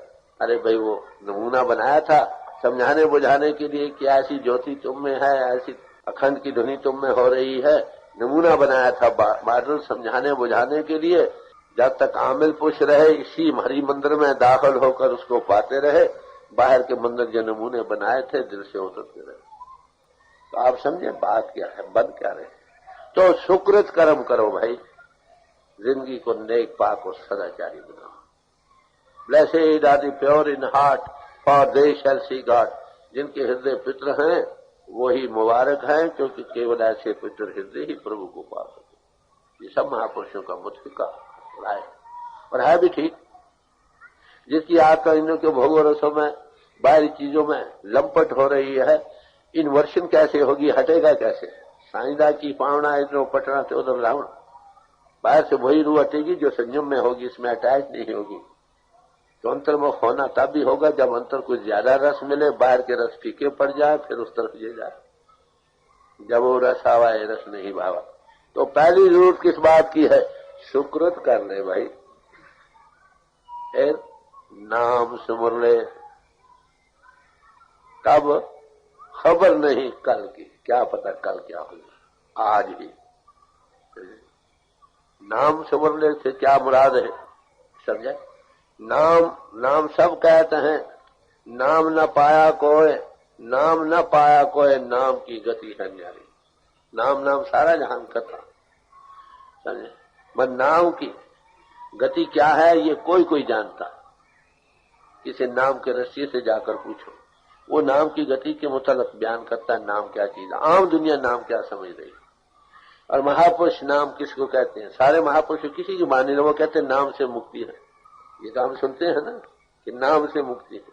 अरे भाई वो नमूना बनाया था समझाने बुझाने के लिए कि ऐसी ज्योति तुम में है, ऐसी अखंड की ध्वनि तुम में हो रही है। नमूना बनाया था मॉडल समझाने बुझाने के लिए। जब तक आमिल पुरुष रहे इसी हरि मंदिर में दाखिल होकर उसको पाते रहे, बाहर के मंदिर जो नमूने बनाए थे दिल से उतरते रहे। तो आप समझे बात क्या है, बन क्या रहे। तो सुकृत कर्म करो भाई, जिंदगी को नेक पाक और सदाचारी बनाओ। Blessed are the pure in heart for they shall see God. जिनके हृदय पितर हैं वही मुबारक हैं, क्योंकि केवल ऐसे पितर हृदय ही प्रभु को पा सकते। ये सब महापुरुषों का मुत्फिका राय और है भी ठीक। जिसकी आत्मा इन के भोग रसों में बाहरी चीजों में लंपट हो रही है, इन्वर्शन कैसे होगी, हटेगा कैसे? साईदा की पावना इधर पटना से उधर रावण, बाहर से वही रूह हटेगी जो संयम में होगी, इसमें अटैच नहीं होगी। तो अंतर्मुख होना तब भी होगा जब अंतर को ज्यादा रस मिले, बाहर के रस फीके पड़ जाए, फिर उस तरफ ये जाए। जब वो रस आवा ये रस नहीं भावा। तो पहली जरूरत किस बात की है? सुकृत कर ले भाई, फिर नाम सुमर ले। तब खबर नहीं कल की, क्या पता कल क्या होगा, आज ही। नाम सुमर ले से क्या मुराद है समझे? नाम सब कहते हैं, नाम न पाया कोई, नाम न पाया कोई, नाम की गति है न्यारी। नाम सारा जहान कथा समझे, पर नाम की गति क्या है ये कोई जानता। किसी नाम के रस्सी से जाकर पूछो, वो नाम की गति के मुताबिक बयान करता है नाम क्या चीज है। आम दुनिया नाम क्या समझ रही है। और महापुरुष नाम किसको कहते हैं? सारे महापुरुष किसी की माने वो कहते हैं नाम से मुक्ति है। ये तो हम सुनते हैं ना कि नाम से मुक्ति है।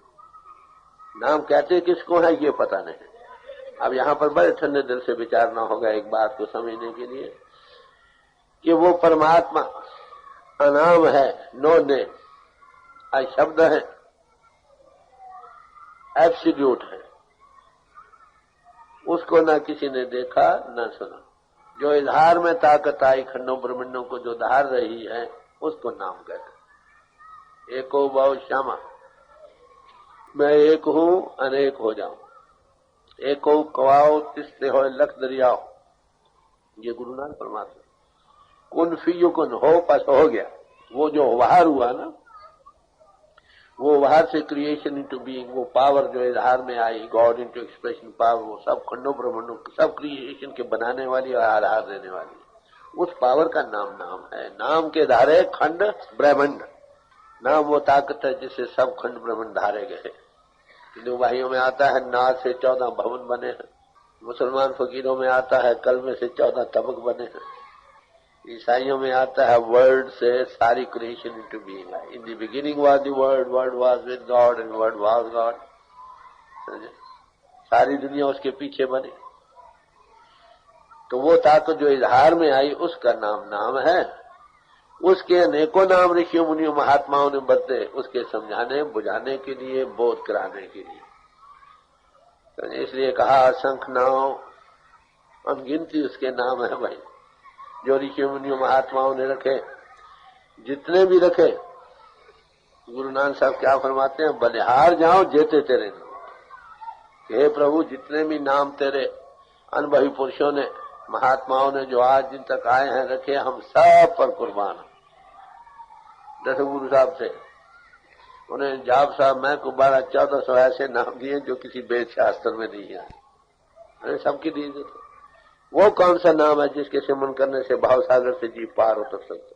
नाम कहते किसको है ये पता नहीं। अब यहाँ पर बड़े ठंडे दिल से विचारना होगा एक बात को समझने के लिए कि वो परमात्मा अनाम है, नो नेम, शब्द है, एब्सोल्यूट है। उसको ना किसी ने देखा ना सुना। जो इजहार में ताकत आई खंडों ब्रह्मंडों को जो धार रही है उसको नाम कहते। एको बहु श्यामा, मैं एक हूं अनेक हो जाऊं, एको कवाओ तिस्ते हो लख दरियाओ। ये गुरु नानक परमात्मा कुन फी कुन हो पास हो गया। वो जो वाहर हुआ ना, वो वाहर से क्रिएशन इनटू बीइंग, वो पावर जो इजहार में आई, गॉड इनटू एक्सप्रेशन पावर, वो सब खंडों ब्रह्मंडों सब क्रिएशन के बनाने वाली और आधार देने वाली। उस पावर का नाम नाम है। नाम के धारे खंड ब्रह्मांड। नाम वो ताकत है जिससे सब खंड ब्रह्मांड धारे गए। हिंदू भाइयों में आता है नाद से 14 भवन बने हैं। मुसलमान फकीरों में आता है कलमे से 14 तबक बने हैं। ईसाइयों में आता है वर्ड से सारी क्रिएशन इनटू बीइंग है। In the beginning was the word, word was with God and word was God. सारी दुनिया उसके पीछे बनी। तो वो ताकत जो इजहार में आई उसका नाम नाम है। उसके अनेकों नाम ऋषियों मुनियों महात्माओं ने बदले, उसके समझाने बुझाने के लिए, बोध कराने के लिए। तो इसलिए कहा असंख्य नाम, अनगिनती उसके नाम है भाई, जो ऋषियों मुनियों महात्माओं ने रखे। जितने भी रखे, गुरु नानक साहब क्या फरमाते हैं, बलिहार जाओ जेते तेरे नाम। हे प्रभु, जितने भी नाम तेरे अनुभवी पुरुषों ने, महात्माओं ने जो आज दिन तक आए हैं रखे, हम सब पर कुर्बान हैं। जैसे गुरु साहब से उन्हें जाप साहब मैं को 1200-1400 ऐसे नाम दिए जो किसी वेद शास्त्र में नहीं है, मैंने सबकी दी थे। वो कौन सा नाम है जिसके सिमरन करने से भाव सागर से जीव पार उतर सकते।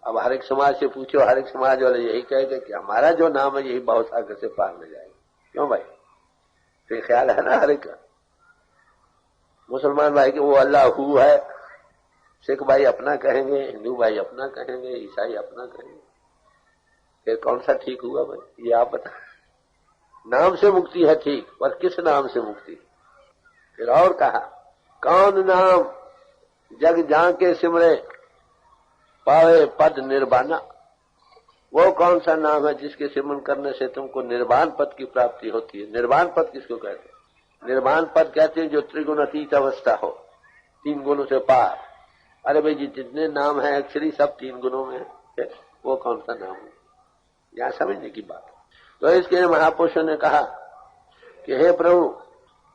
अब हर एक समाज से पूछो, हर एक समाज वाले यही कहेगा कि हमारा जो नाम है यही भाव सागर से पार ले जाएगा। क्यों भाई? तो ख्याल है ना हर एक का। मुसलमान भाई के वो अल्लाह हु है, सिख भाई अपना कहेंगे, हिंदू भाई अपना कहेंगे, ईसाई अपना कहेंगे। फिर कौन सा ठीक हुआ भाई, ये आप बता। नाम से मुक्ति है ठीक, पर किस नाम से मुक्ति? फिर और कहा, कौन नाम जग जाके सिमरे पावे पद निर्वाणा। वो कौन सा नाम है जिसके सिमरन करने से तुमको निर्वाण पद की प्राप्ति होती है। निर्वाण पद किसको कहते हैं? निर्वाण पद कहते हैं जो त्रिगुण अतीत अवस्था हो, 3 गुणों से पार। अरे भाई जी, जितने नाम है अक्षरी सब 3 गुणों में है, वो कौन सा नाम है? यहां समझने की बात। तो इसके लिए महापुरुषों ने कहा कि हे प्रभु,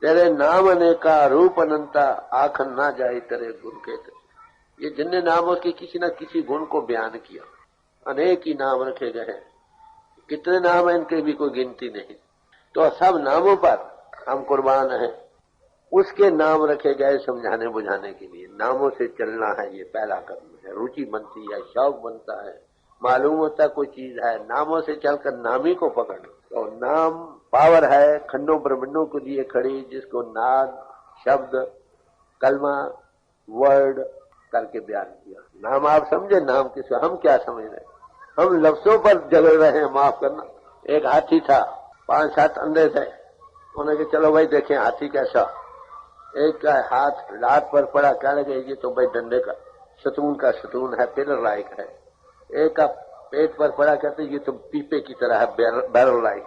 तेरे नाम अनेका रूप अनंता, आखन ना जाए तेरे गुण के। ये जिनने नामों के किसी न किसी गुण को बयान किया, अनेक ही नाम रखे गए हैं। कितने नाम है इनके भी कोई गिनती नहीं। तो सब नामों पर हम कुर्बान हैं। उसके नाम रखे गए समझाने बुझाने के लिए। नामों से चलना है, ये पहला कदम है। रुचि बनती है, शौक बनता है, मालूम होता कोई चीज है, नामों से चलकर नामी को पकड़ना। तो नाम पावर है खंडों ब्रह्मंडों के लिए खड़ी, जिसको नाद, शब्द, कलमा, वर्ड करके बयान किया। नाम आप समझे, नाम किसको? हम क्या समझ रहे? हम लफ्जों पर जगड़ रहे हैं, माफ करना। एक हाथी था, 5-7 अंधे थे। उन्होंने कहा चलो भाई देखें हाथी कैसा। एक का हाथ लात पर पड़ा, क्या लगे ये तो भाई डंडे का सतून का सतून है, पिलर लाइक है। एक का पेट पर पड़ा, कहते ये तो पीपे की तरह है, बैरल लाइक।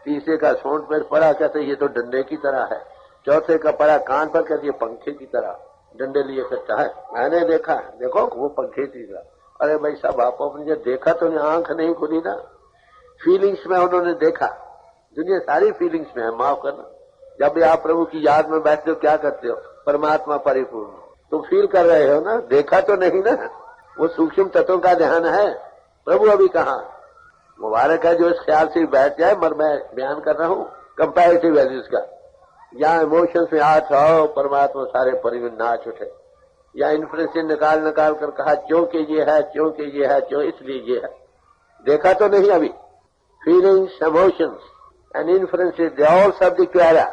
तीसरे का सूंड पर पड़ा, कहते ये तो डंडे की तरह है। चौथे का पड़ा कान पर, कहते ये पंखे की तरह डंडे लिए करता है। मैंने देखा, देखो वो पंखे की तरह। अरे भाई साहब, आप अपने जब देखा तो आंख नहीं खुली ना, फीलिंग्स में उन्होंने देखा। दुनिया सारी फीलिंग्स में है, माफ करना। जब भी आप प्रभु की याद में बैठते हो क्या करते हो? परमात्मा परिपूर्ण तुम फील कर रहे हो ना, देखा तो नहीं ना। वो सूक्ष्म तत्वों का ध्यान है। प्रभु अभी कहा, मुबारक है जो इस ख्याल से बैठ जाए, मगर मैं बयान कर रहा हूँ कंपैरेटिव वैल्यूज का। या इमोशंस में हाथ आओ, परमात्मा सारे परिवार नाच उठे। या इन्फ्लुएंस निकाल निकाल कर कहा क्योंकि ये है, क्योंकि ये है, क्यों इसलिए ये है। देखा तो नहीं अभी। Feelings, emotions and influences, they all subject to error.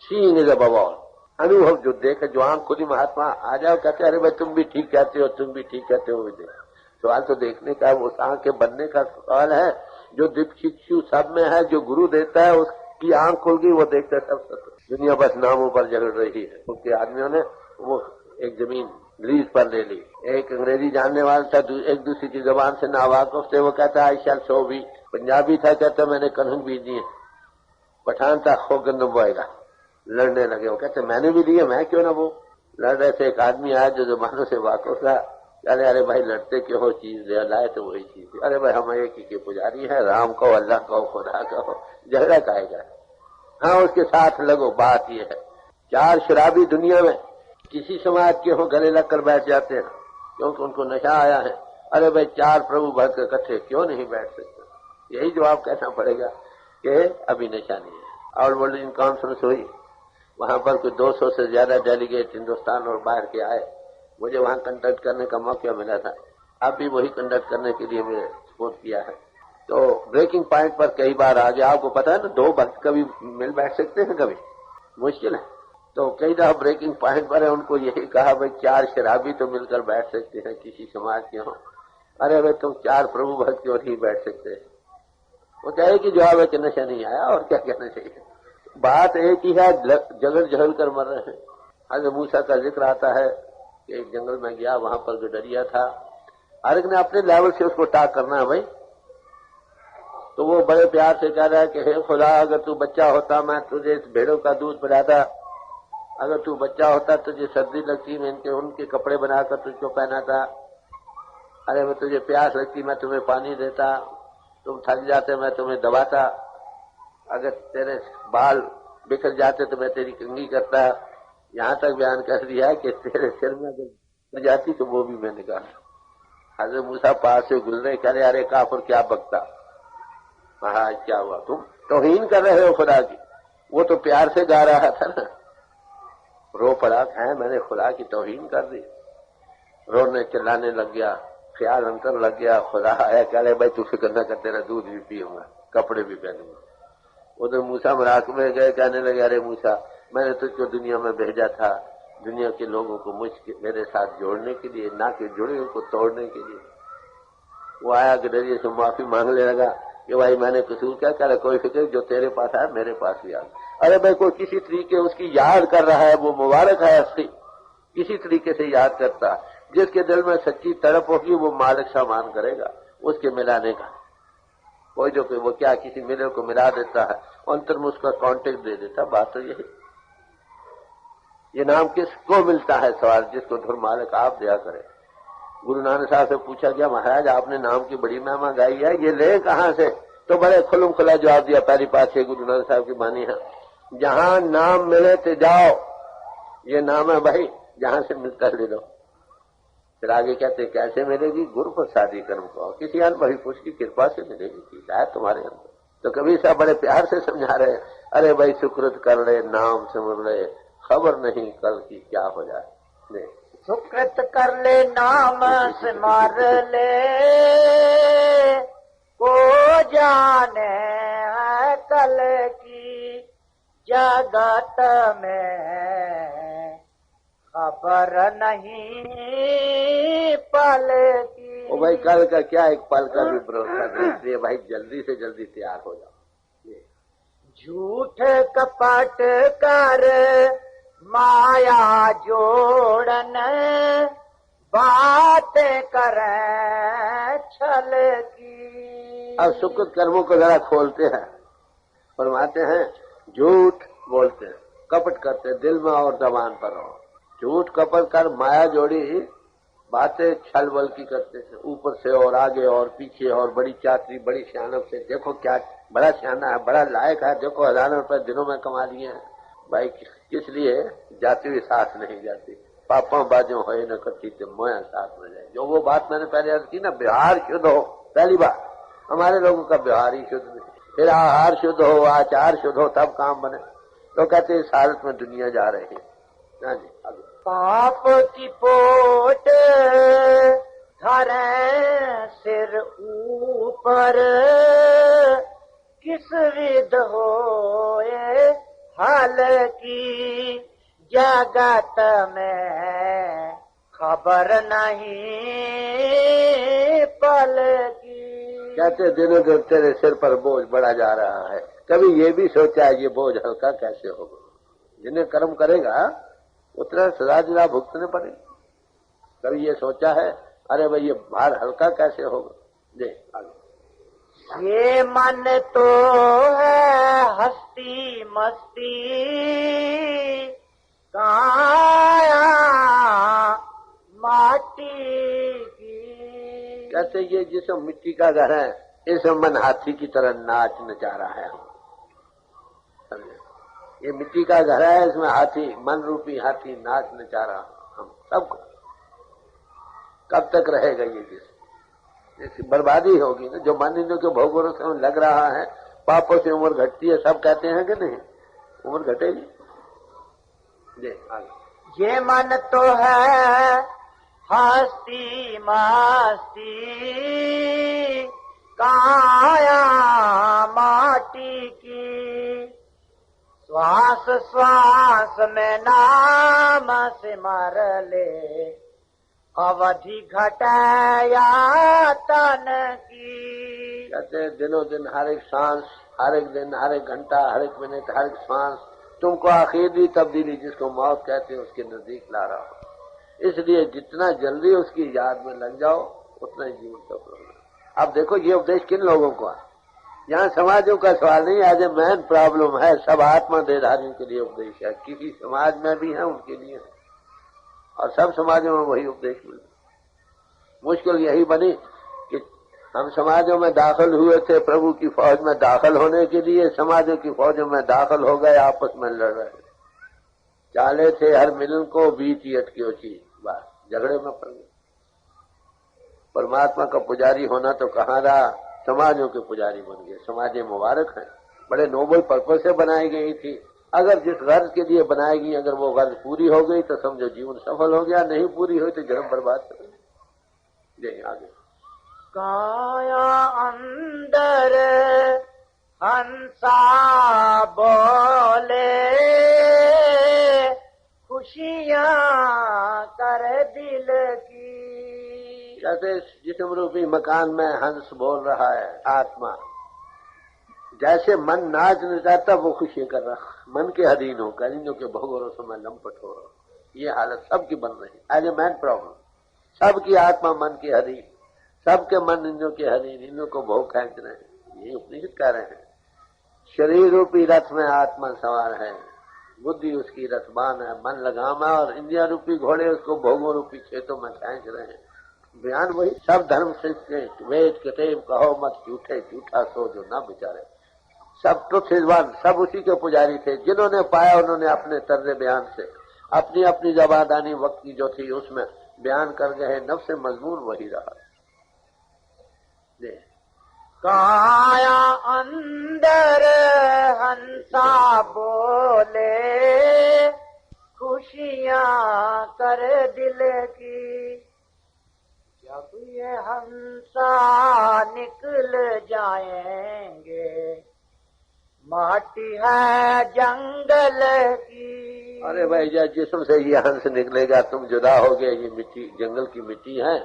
Seeing is above all. अनुभव जो देखे, जो आंख खुली महात्मा आ जाओ, कहते अरे भाई तुम भी ठीक कहते हो, तुम भी ठीक कहते हो। सवाल तो देखने का, उस आंख के बनने का सवाल है। जो दीक्षिक्षु सब में है, जो गुरु देता है उसकी आंख खुल गई, वो देखता है सब सत्य। दुनिया बस नामों पर झगड़ रही है। उसके आदमियों ने वो एक जमीन लीज पर ले ली। एक अंग्रेजी जानने वाला था, एक दूसरी की जबान से नावाकिफ थे, वो कहता आई शैल सो भी। पंजाबी था, कहता मैंने कनक भी दी है। पठान था, खो गंदम बोएगा। लड़ने लगे। वो कहते मैंने भी दिए, मैं क्यों ना वो। लड़ रहे थे। एक आदमी आया जो जबानों से वाकिफ था। अरे भाई लड़ते क्यों हो, चीज ले लाए तो वही चीज। अरे भाई हम एक ही के पुजारी है, राम कहो, अल्लाह कहो, खुदा कहो, झगड़ा काएगा। हाँ उसके साथ लगो। बात यह है, 4 शराबी दुनिया में किसी समाज के हो गले लगकर बैठ जाते हैं क्योंकि उनको नशा आया है। अरे भाई 4 प्रभु भर कर इकट्ठे क्यों नहीं बैठ सकते? यही जवाब कहना पड़ेगा कि अभी नशा नहीं है। और वर्ल्ड इन कॉन्फ्रेंस हुई, वहां पर कोई 200 से ज्यादा डेलीगेट हिंदुस्तान और बाहर के आए। मुझे वहां कंडक्ट करने का मौका मिला था। आप भी वही कंडक्ट करने के लिए मैंने सपोर्ट किया है। तो ब्रेकिंग पॉइंट पर कई बार आ गया। आपको पता है ना, 2 भक्त कभी मिल बैठ सकते हैं, कभी मुश्किल है। तो कई दफा ब्रेकिंग पॉइंट पर है, उनको यही कहा भाई 4 शराबी तो मिलकर बैठ सकते हैं किसी समाज के हो। अरे भाई तुम 4 प्रभु भक्त क्यों नहीं बैठ सकते? वो कहे कि जवाब है कि नशा नहीं आया, और क्या कहना चाहिए। बात एक ही है, जगड़ जहल कर मर रहे हैं। हज़रत मूसा का जिक्र आता है कि एक जंगल में गया, वहां पर गडरिया था। हर एक ने अपने लेवल से उसको टाक करना है भाई। तो वो बड़े प्यार से कह रहा है कि हे खुदा, अगर तू बच्चा होता मैं तुझे इस भेड़ों का दूध पिलाता, अगर तू बच्चा होता तुझे सर्दी लगती मैं उनके कपड़े बनाकर तुझको पहनाता, अरे मैं तुझे प्यास लगती मैं तुम्हें पानी देता, तुम थक जाते मैं तुम्हें दबाता, अगर तेरे बाल बिखर जाते तो मैं तेरी कंघी करता। यहाँ तक बयान कर दिया कि तेरे सिर में अगर जाती तो वो भी मैं निकाला। हज़रत मूसा पास से गुजरे, कह रहे अरे काफिर क्या बकता, महाराज क्या हुआ, तुम तौहीन कर रहे हो खुदा की। वो तो प्यार से गा रहा था ना, रो पड़ा है मैंने खुदा की तौहीन कर दी। रोने चिल्लाने लग गया, ख्याल अंतर लग गया। खुदा आया, कह रहे भाई तू फिक्र न कर, तेरा दूध भी पीऊंगा, कपड़े भी पहनूंगा। उधर मूसा मराक में गए, कहने लगे अरे मूसा, मैंने तुझको दुनिया में भेजा था दुनिया के लोगों को मेरे साथ जोड़ने के लिए, ना कि जुड़े को तोड़ने के लिए। वो आया गडरिये से माफी मांगने लगा कि भाई मैंने कसूर क्या करा, कोई फिक्र, जो तेरे पास आया मेरे पास भी आ। अरे भाई कोई किसी तरीके उसकी याद कर रहा है, वो मुबारक है असली, किसी तरीके से याद करता। जिसके दिल में सच्ची तड़प होगी वो मालिक सामान करेगा उसके मिलाने का। कोई जो कि वो क्या किसी मिले को मिला देता है, अंतर में उसका कांटेक्ट दे देता। बात तो यही। ये नाम किसको मिलता है सवाल, जिसको धुर मालिक आप दिया करे। गुरु नानक साहब से पूछा गया, महाराज आपने नाम की बड़ी महिमा गाई है, ये ले कहां से? तो बड़े खुलम खुला जवाब दिया, पहली बात से गुरु नानक साहब की बानी है, जहां नाम मिले तो जाओ, ये नाम है भाई, जहां से मिलता ले लो। फिर आगे कहते कैसे मिलेगी? गुरु प्रसादी कर्म को, किसी अनुभवी पुरुष की कृपा से मिलेगी शायद तुम्हारे अंदर। तो कभी साहब बड़े प्यार से समझा रहे, अरे भाई सुकृत कर ले, नाम समझ ले, खबर नहीं कल की क्या हो जाए। सुकृत कर ले, नाम स्मर ले, को जाने है कल की जगत में, खबर नहीं पल की। ओ भाई कल का क्या, एक पल का भी भरोसा नहीं, इसलिए भाई जल्दी से जल्दी तैयार हो जाओ। झूठ कपट कर माया जोड़न, बातें करें छल की। अब सुकृत कर्मों को जरा खोलते हैं, फरमाते हैं झूठ बोलते हैं, कपट करते हैं, दिल में और जबान पर हो। झूठ कपट कर माया जोड़ी, बातें छल बल की करते हैं, ऊपर से और आगे और पीछे, और बड़ी चातरी बड़ी सियानत से, देखो क्या बड़ा सियाना है, बड़ा लायक है, देखो हजारों रुपए दिनों में कमा लिए हैं। भाई किस लिए? जाती हुई साथ नहीं जाती, पापा बाजो हो न कच्ची तो मोया साथ में जाए। जो वो बात मैंने पहले अर्ज की ना, व्यवहार शुद्ध हो, पहली बात हमारे लोगों का व्यवहार ही शुद्ध नहीं, फिर आहार शुद्ध हो, आचार शुद्ध हो, तब काम बने। तो कहते इस हालत में दुनिया जा रही है। हाँ जी, आगे। पाप की पोट धरे सिर ऊपर, किस विध होए हाल की जगत में, खबर नहीं पल की। कहते दिनों दिन तेरे सिर पर बोझ बढ़ा जा रहा है, कभी ये भी सोचा है ये बोझ हल्का कैसे होगा? जिन्हें कर्म करेगा उतना सजा जुदा भुगतने पड़ेगी। कभी ये सोचा है अरे भाई ये भार हल्का कैसे होगा? दे आगे। ये मन तो है हस्ती मस्ती, काया माटी की। कहते ये जिसम मिट्टी का घर है, इस मन हाथी की तरह नाच नचा रहा है। ये मिट्टी का घर है, इसमें हाथी, मन रूपी हाथी नाच नचा रहा हम सबको। कब तक रहेगा ये जिसम? बर्बादी होगी ना। जो मन इंद्रियों के भोगों से लग रहा है, पापों से उम्र घटती है, सब कहते हैं कि नहीं? उम्र घटेगी, जी आगे। ये मन तो है हस्ती मस्ती, काया माटी की, श्वास श्वास में नाम सिमर ले, अवधि घटाया तन की। कहते दिनों दिन हर एक सांस, हर एक दिन, हर एक घंटा, हर एक मिनट, हर एक सांस तुमको आखिरी तब्दीली जिसको मौत कहते हैं उसके नजदीक ला रहा हो। इसलिए जितना जल्दी उसकी याद में लग जाओ उतना ही जीवन सफल होगा। अब देखो ये उपदेश किन लोगों को है, यहाँ समाजों का सवाल नहीं, आज मेन प्रॉब्लम है सब आत्मा देहधारियों के लिए उपदेश है। किसी समाज में भी है उनके लिए है, और सब समाजों में वही उपदेश मिलता। मुश्किल यही बनी कि हम समाजों में दाखिल हुए थे प्रभु की फौज में दाखिल होने के लिए, समाजों की फौजों में दाखिल हो गए, आपस में लड़ रहे चाले थे हर मिलन को, बीच ही अटकी होची, बस झगड़े में पड़ गए। परमात्मा का पुजारी होना तो कहाँ रहा, समाजों के पुजारी बन गए। समाजें मुबारक हैं, बड़े नोबल पर्पज से बनाई गई थी। अगर जिस गर्ज के लिए बनाई गई अगर वो गर्ज पूरी हो गई तो समझो जीवन सफल हो गया, नहीं पूरी हुई तो जन्म बर्बाद कर गया। जय आगे। काया अंदर हंसा बोले, खुशियां कर दिल की। जैसे जिस्म रूपी मकान में हंस बोल रहा है आत्मा, जैसे मन नाच नचाता वो खुशी कर रहा, मन के अधीन हो, करीनों के भोगों से मैं लंपट हो रहा। ये हालत सबकी बन रही एज ए मैन प्रॉब्लम। सबकी आत्मा मन के अधीन, सबके मन इंद्रियों के अधीन, इंद्रियों को भोग खेच रहे हैं। ये उपनिषद कह रहे हैं। शरीर रूपी रथ में आत्मा सवार है, बुद्धि उसकी रथबान है, मन लगाम है, और इंद्रिया रूपी घोड़े उसको भोगों रूपी खेतों में खींच रहे हैं। बयान वही, सब धर्म श्रेष्ठ वेद कतेब कहो मत झूठे, झूठा सो जो ना बिचारे। सब ट्रुथ इज वन, सब उसी के पुजारी थे। जिन्होंने पाया उन्होंने अपने तर्ज बयान से अपनी अपनी जबादानी वक्त की जो थी उसमें बयान कर गए। नफ्स मजमून वही रहा। काया अंदर हंसा बोले, खुशियां कर दिल की। जब ये हंसा निकल जाएंगे, माटी है जंगल की। अरे भाई जब जिस्म से ये हंस निकलेगा तुम जुदा हो गए, ये मिट्टी जंगल की मिट्टी है,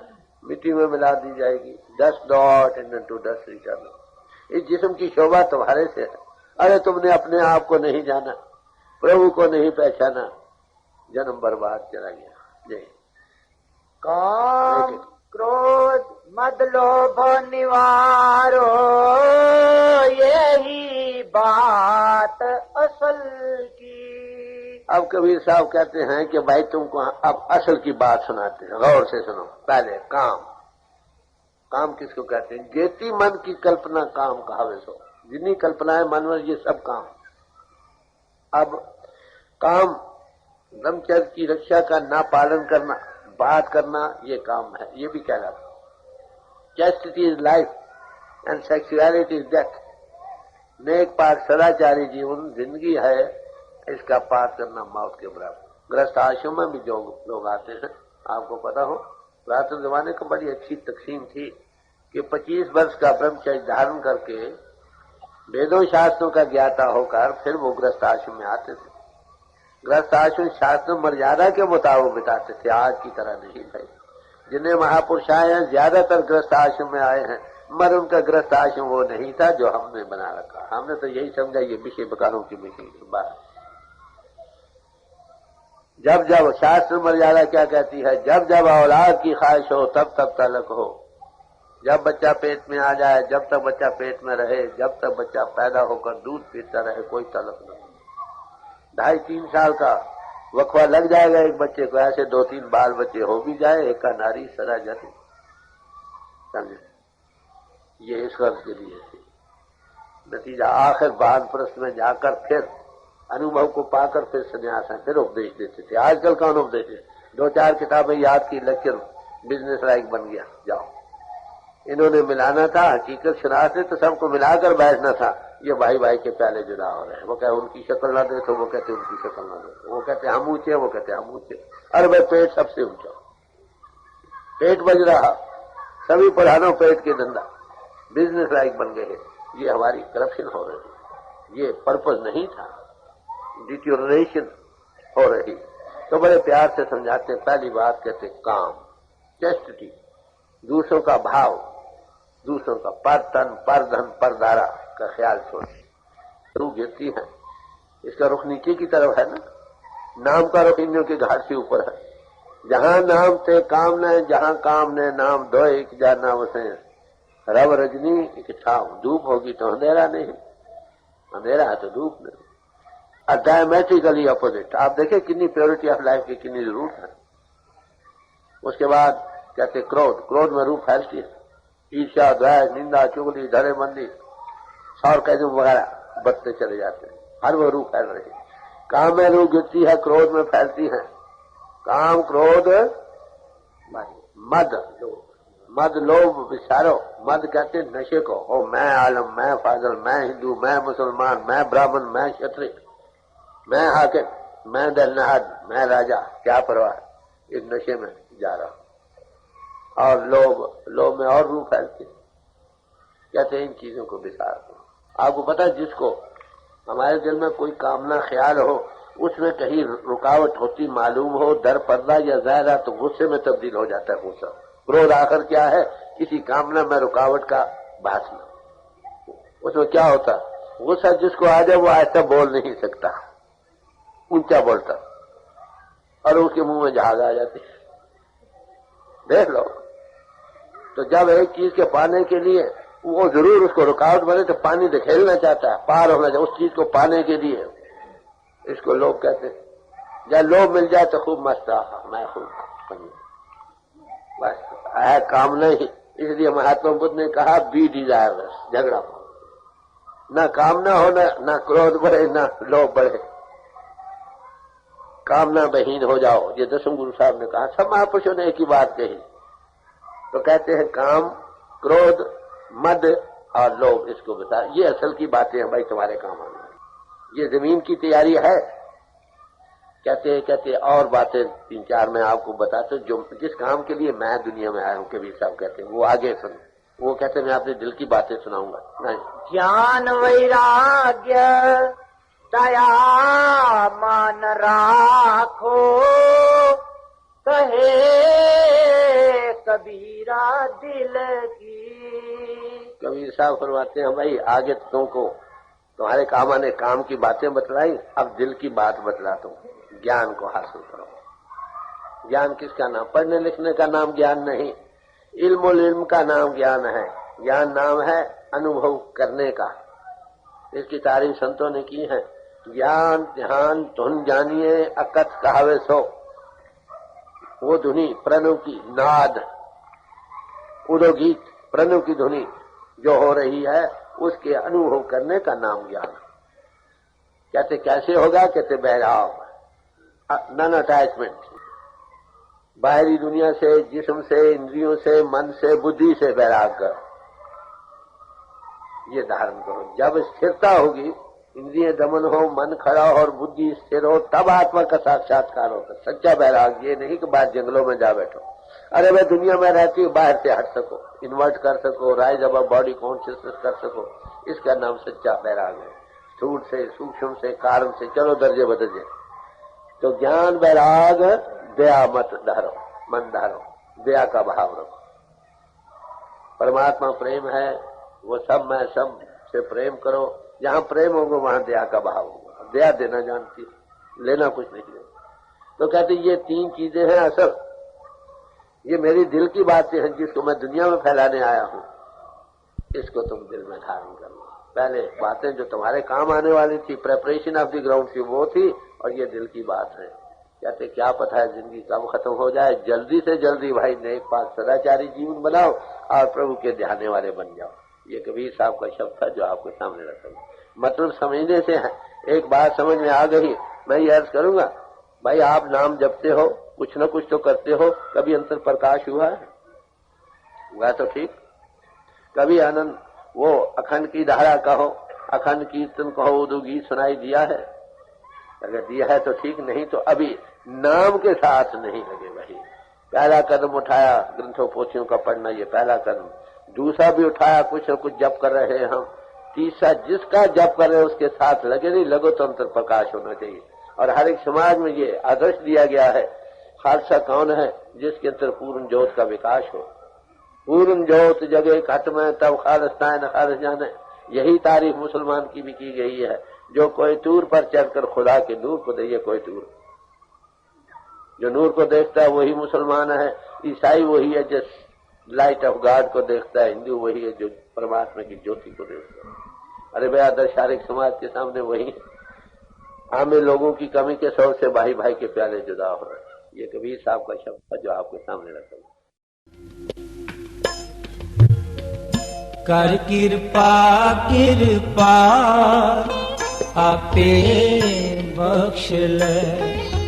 मिट्टी में मिला दी जाएगी। Dust dot into dust return. इस जिस्म की शोभा तुम्हारे से है। अरे तुमने अपने आप को नहीं जाना, प्रभु को नहीं पहचाना, जन्म बर्बाद चला गया। जय। काम क्रोध मद लोभ निवारो, यही बात असल की। अब कबीर साहब कहते हैं कि भाई तुमको अब असल की बात सुनाते हैं, गौर से सुनो। पहले काम, काम किसको कहते हैं? जेती मन की कल्पना काम कहावे सो। जितनी कल्पनाएं मन में ये सब काम। अब काम ब्रह्मचर्य की रक्षा का ना पालन करना, बात करना, ये काम है, ये भी कहलाता। Chastity is life and sexuality is death. नेक पाक सदाचारी जीवन जिंदगी है, इसका पार करना मौत के बराबर। गृहस्थ आश्रम में भी जो लोग आते हैं, आपको पता हो पुरातन जमाने को बड़ी अच्छी तकसीम थी कि 25 वर्ष का ब्रह्मचर्य धारण करके वेदों शास्त्रों का ज्ञाता होकर फिर वो गृहस्थ आश्रम में आते थे। गृहस्थ आश्रम शास्त्र मर्यादा के मुताबिक बिताते थे, आज की तरह नहीं भाई। जिन्हें महापुरुष आए हैं ज्यादातर गृहस्थ आश्रम में आए हैं, मगर उनका गृहस्थ आश्रम वो नहीं था जो हमने बना रखा। हमने तो यही समझा ये विषय बकारों की मिट्टी की बात। जब जब शास्त्र मर्यादा क्या कहती है, जब जब औलाद की ख्वाहिश हो तब तब तलक हो। जब बच्चा पेट में आ जाए, जब तक बच्चा पेट में रहे, जब तक बच्चा पैदा होकर दूध पीता रहे, कोई तलक नहीं। 2.5-3 साल का वक्फा लग जाएगा एक बच्चे को, ऐसे 2-3 बाल बच्चे हो भी जाए, एक का नारी सरा जाती। समझे? ये इस वर्ष के लिए नतीजा आखिर वानप्रस्थ में जाकर फिर अनुभव को पाकर फिर संन्यास है, फिर उपदेश देते थे। आजकल कौन उपदेश है? 2-4 किताबें याद की, लेक्चर बिजनेस लाइक बन गया, जाओ। इन्होंने मिलाना था, हकीकत शनाख्त तो सबको मिलाकर बैठना था। ये भाई भाई के प्याले जुदा हो रहे हैं। वो कहे उनकी शक्ल ना देखो, वो कहते उनकी शक्ल ना देखो, वो कहते हम ऊंचे, वो कहते हम ऊंचे। अरे भाई पेट सबसे ऊंचा, पेट बज रहा, सभी प्रधानों पेट के धंधा, बिजनेस लाइक बन गए। ये हमारी करप्शन हो रही, ये पर्पज नहीं था, डिटोरेशन हो रही। तो बड़े प्यार से समझाते। पहली बात कहते काम, चेस्टिटी, दूसरों का भाव, दूसरों का पर तन पर धन पर धारा का ख्याल छोड़। रूह गिरती है, इसका रुख नीचे की तरफ है ना, नाम का रुख इंद्रियों के घाट से ऊपर है। जहां नाम थे काम ने, जहां काम ने नाम दो एक जाना उसे रव रजनी एक छाव। धूप होगी तो अंधेरा नहीं, अंधेरा है तो धूप नहीं। Diametrically opposite. आप देखें कितनी प्योरिटी ऑफ लाइफ की कितनी जरूरत है। उसके बाद कहते क्रोध, क्रोध में रूह फैलती है, ईर्ष्या, द्वेष, निंदा, चुगली, धड़ेबंदी, और कैसे वगैरह बढ़ते चले जाते हैं। हर वो रूह फैल रही है। काम में रूह गिरती है, क्रोध में फैलती है। काम, क्रोध, मद, मद लोभ विचारो। मद कहते नशे को। ओ मैं आलम, मैं फाजल, मैं हिंदू, मैं मुसलमान, मैं ब्राह्मण, मैं क्षत्रिय, मैं हाकिम, मैं दलनाहद, मैं राजा, क्या परवाह, इस नशे में जा रहा। और लोभ, लोभ में और रूह फैलती। कहते हैं इन चीजों को विचार करो। आपको पता है जिसको हमारे दिल में कोई कामना ख्याल हो, उसमें कहीं रुकावट होती मालूम हो, डर पर्दा या ज़ाहिरा, तो गुस्से में तब्दील हो जाता है गुस्सा। क्रोध आखिर क्या है? किसी कामना में रुकावट का भाषण। उसमें क्या होता? गुस्सा जिसको आ जाए वो ऐसा बोल नहीं सकता, ऊंचा बोलता, और उसके मुंह में जहाज आ जाती। देख लो। तो जब एक चीज के पाने के लिए वो जरूर उसको रुकावट बने तो पानी धकेलना चाहता है, पार होना चाहिए उस चीज को पाने के लिए। इसको लोग कहते हैं जब लोभ मिल जाए तो खूब मस्त रहा, मैं खूब बस है काम नहीं। इसलिए महात्मा बुद्ध ने कहा बी डिजायरलेस, झगड़ा ना कामना हो, ना क्रोध बढ़े, ना लोभ बढ़े, कामना बहीन हो जाओ। ये दसम गुरु साहब ने कहा। सब महापुरुषों ने एक ही बात कही। तो कहते हैं काम, क्रोध, मद और लोभ, इसको बता। ये असल की बातें हैं भाई, तुम्हारे काम आने। ये जमीन की तैयारी है। कहते और बातें 3-4 मैं आपको बताते, जो जिस काम के लिए मैं दुनिया में आया हूँ, कबीर साहब कहते हैं वो आगे सुन। वो कहते हैं मैं अपने दिल की बातें सुनाऊंगा। नहीं, ज्ञान वैराग्य दया मान राखो, कहे कबीरा दिल की। कबीर साहब फरमाते हैं भाई आगे तुमको तुम्हारे काम आने काम की बातें बतलाई, अब दिल की बात बतलाता हूँ। ज्ञान को हासिल करो। ज्ञान किसका नाम? पढ़ने लिखने का नाम ज्ञान नहीं, इल्म का नाम ज्ञान है। ज्ञान नाम है अनुभव करने का। इसकी तारीफ संतों ने की है। ज्ञान ध्यान धुन जानिए अकथ कहावे सो। वो धुनी प्रणव की नाद, उदोगीत प्रणव की धुनी जो हो रही है, उसके अनुभव करने का नाम ज्ञान। कहते कैसे होगा? कहते बहराव, नॉन अटैचमेंट, बाहरी दुनिया से, जिस्म से, इंद्रियों से, मन से, बुद्धि से बैराग कर ये धारण करो। जब स्थिरता होगी, इंद्रिय दमन हो, मन खड़ा हो और बुद्धि स्थिर हो, तब आत्मा का साक्षात्कार होता। सच्चा बैराग ये नहीं कि बाहर जंगलों में जा बैठो। अरे मैं दुनिया में रहती हूँ, बाहर से हट सको, इन्वर्ट कर सको, राइज अबव बॉडी कॉन्शियसनेस कर सको, इसका नाम सच्चा बैराग है। स्थूल से, सूक्ष्म से, कारण से, चलो दर्जे बदर्जे। तो ज्ञान बैराग दया मत धारो, मन धारो, दया का भाव रखो। परमात्मा प्रेम है, वो सब मैं सब से प्रेम करो। जहां प्रेम होगा वहां दया का भाव होगा। दया देना जानती, लेना कुछ नहीं है। तो कहते ये 3 चीजें हैं असल। ये मेरी दिल की बातें हैं जिसको मैं दुनिया में फैलाने आया हूं। इसको तुम दिल में धारण करो। पहले बातें जो तुम्हारे काम आने वाली थी, प्रेपरेशन ऑफ द ग्राउंड की, वो थी, और ये दिल की बात है। कहते क्या पता है जिंदगी कब खत्म हो जाए। जल्दी से जल्दी भाई नेक पाक सदाचारी जीवन बनाओ और प्रभु के ध्याने वाले बन जाओ। ये कबीर साहब का शब्द था जो आपके सामने रखा। मतलब समझने से है। एक बात समझ में आ गई, मैं ये अर्ज करूंगा भाई आप नाम जपते हो, कुछ न कुछ तो करते हो, कभी अंतर प्रकाश हुआ है? हुआ तो ठीक। कभी आनंद वो अखंड की धारा कहो, अखंड कीर्तन कहो दो गीत सुनाई दिया है? अगर दिया है तो ठीक, नहीं तो अभी नाम के साथ नहीं लगे वही। पहला कदम उठाया ग्रंथों पोथियों का पढ़ना, ये पहला कदम। दूसरा भी उठाया, कुछ न कुछ जप कर रहे हैं हम। तीसरा, जिसका जप कर रहे हैं उसके साथ लगे, नहीं लगो तो अंतर प्रकाश होना चाहिए। और हर एक समाज में ये आदर्श दिया गया है। खालसा कौन है? जिसके अंदर पूर्ण ज्योत का विकास हो। पूर्ण ज्योत जगे घट में तब खालिस्तान न खालिस जाने, यही तारीफ मुसलमान की भी की गई है। जो कोई तूर पर चढ़कर खुदा के नूर को दे, कोई तूर जो नूर को देखता है वही मुसलमान है। ईसाई वही है जिस लाइट ऑफ गॉड को देखता है। हिंदू वही है जो परमात्मा की ज्योति को देखता है। अरे भाई, आदर्श शारीरिक समाज के सामने वही आम लोगों की कमी के सौर से भाई भाई के प्याले जुदा हो रहे हैं। ये कबीर साहब का शब्द है जो आपके सामने रखा है। कर कृपा आपे बख्श ले।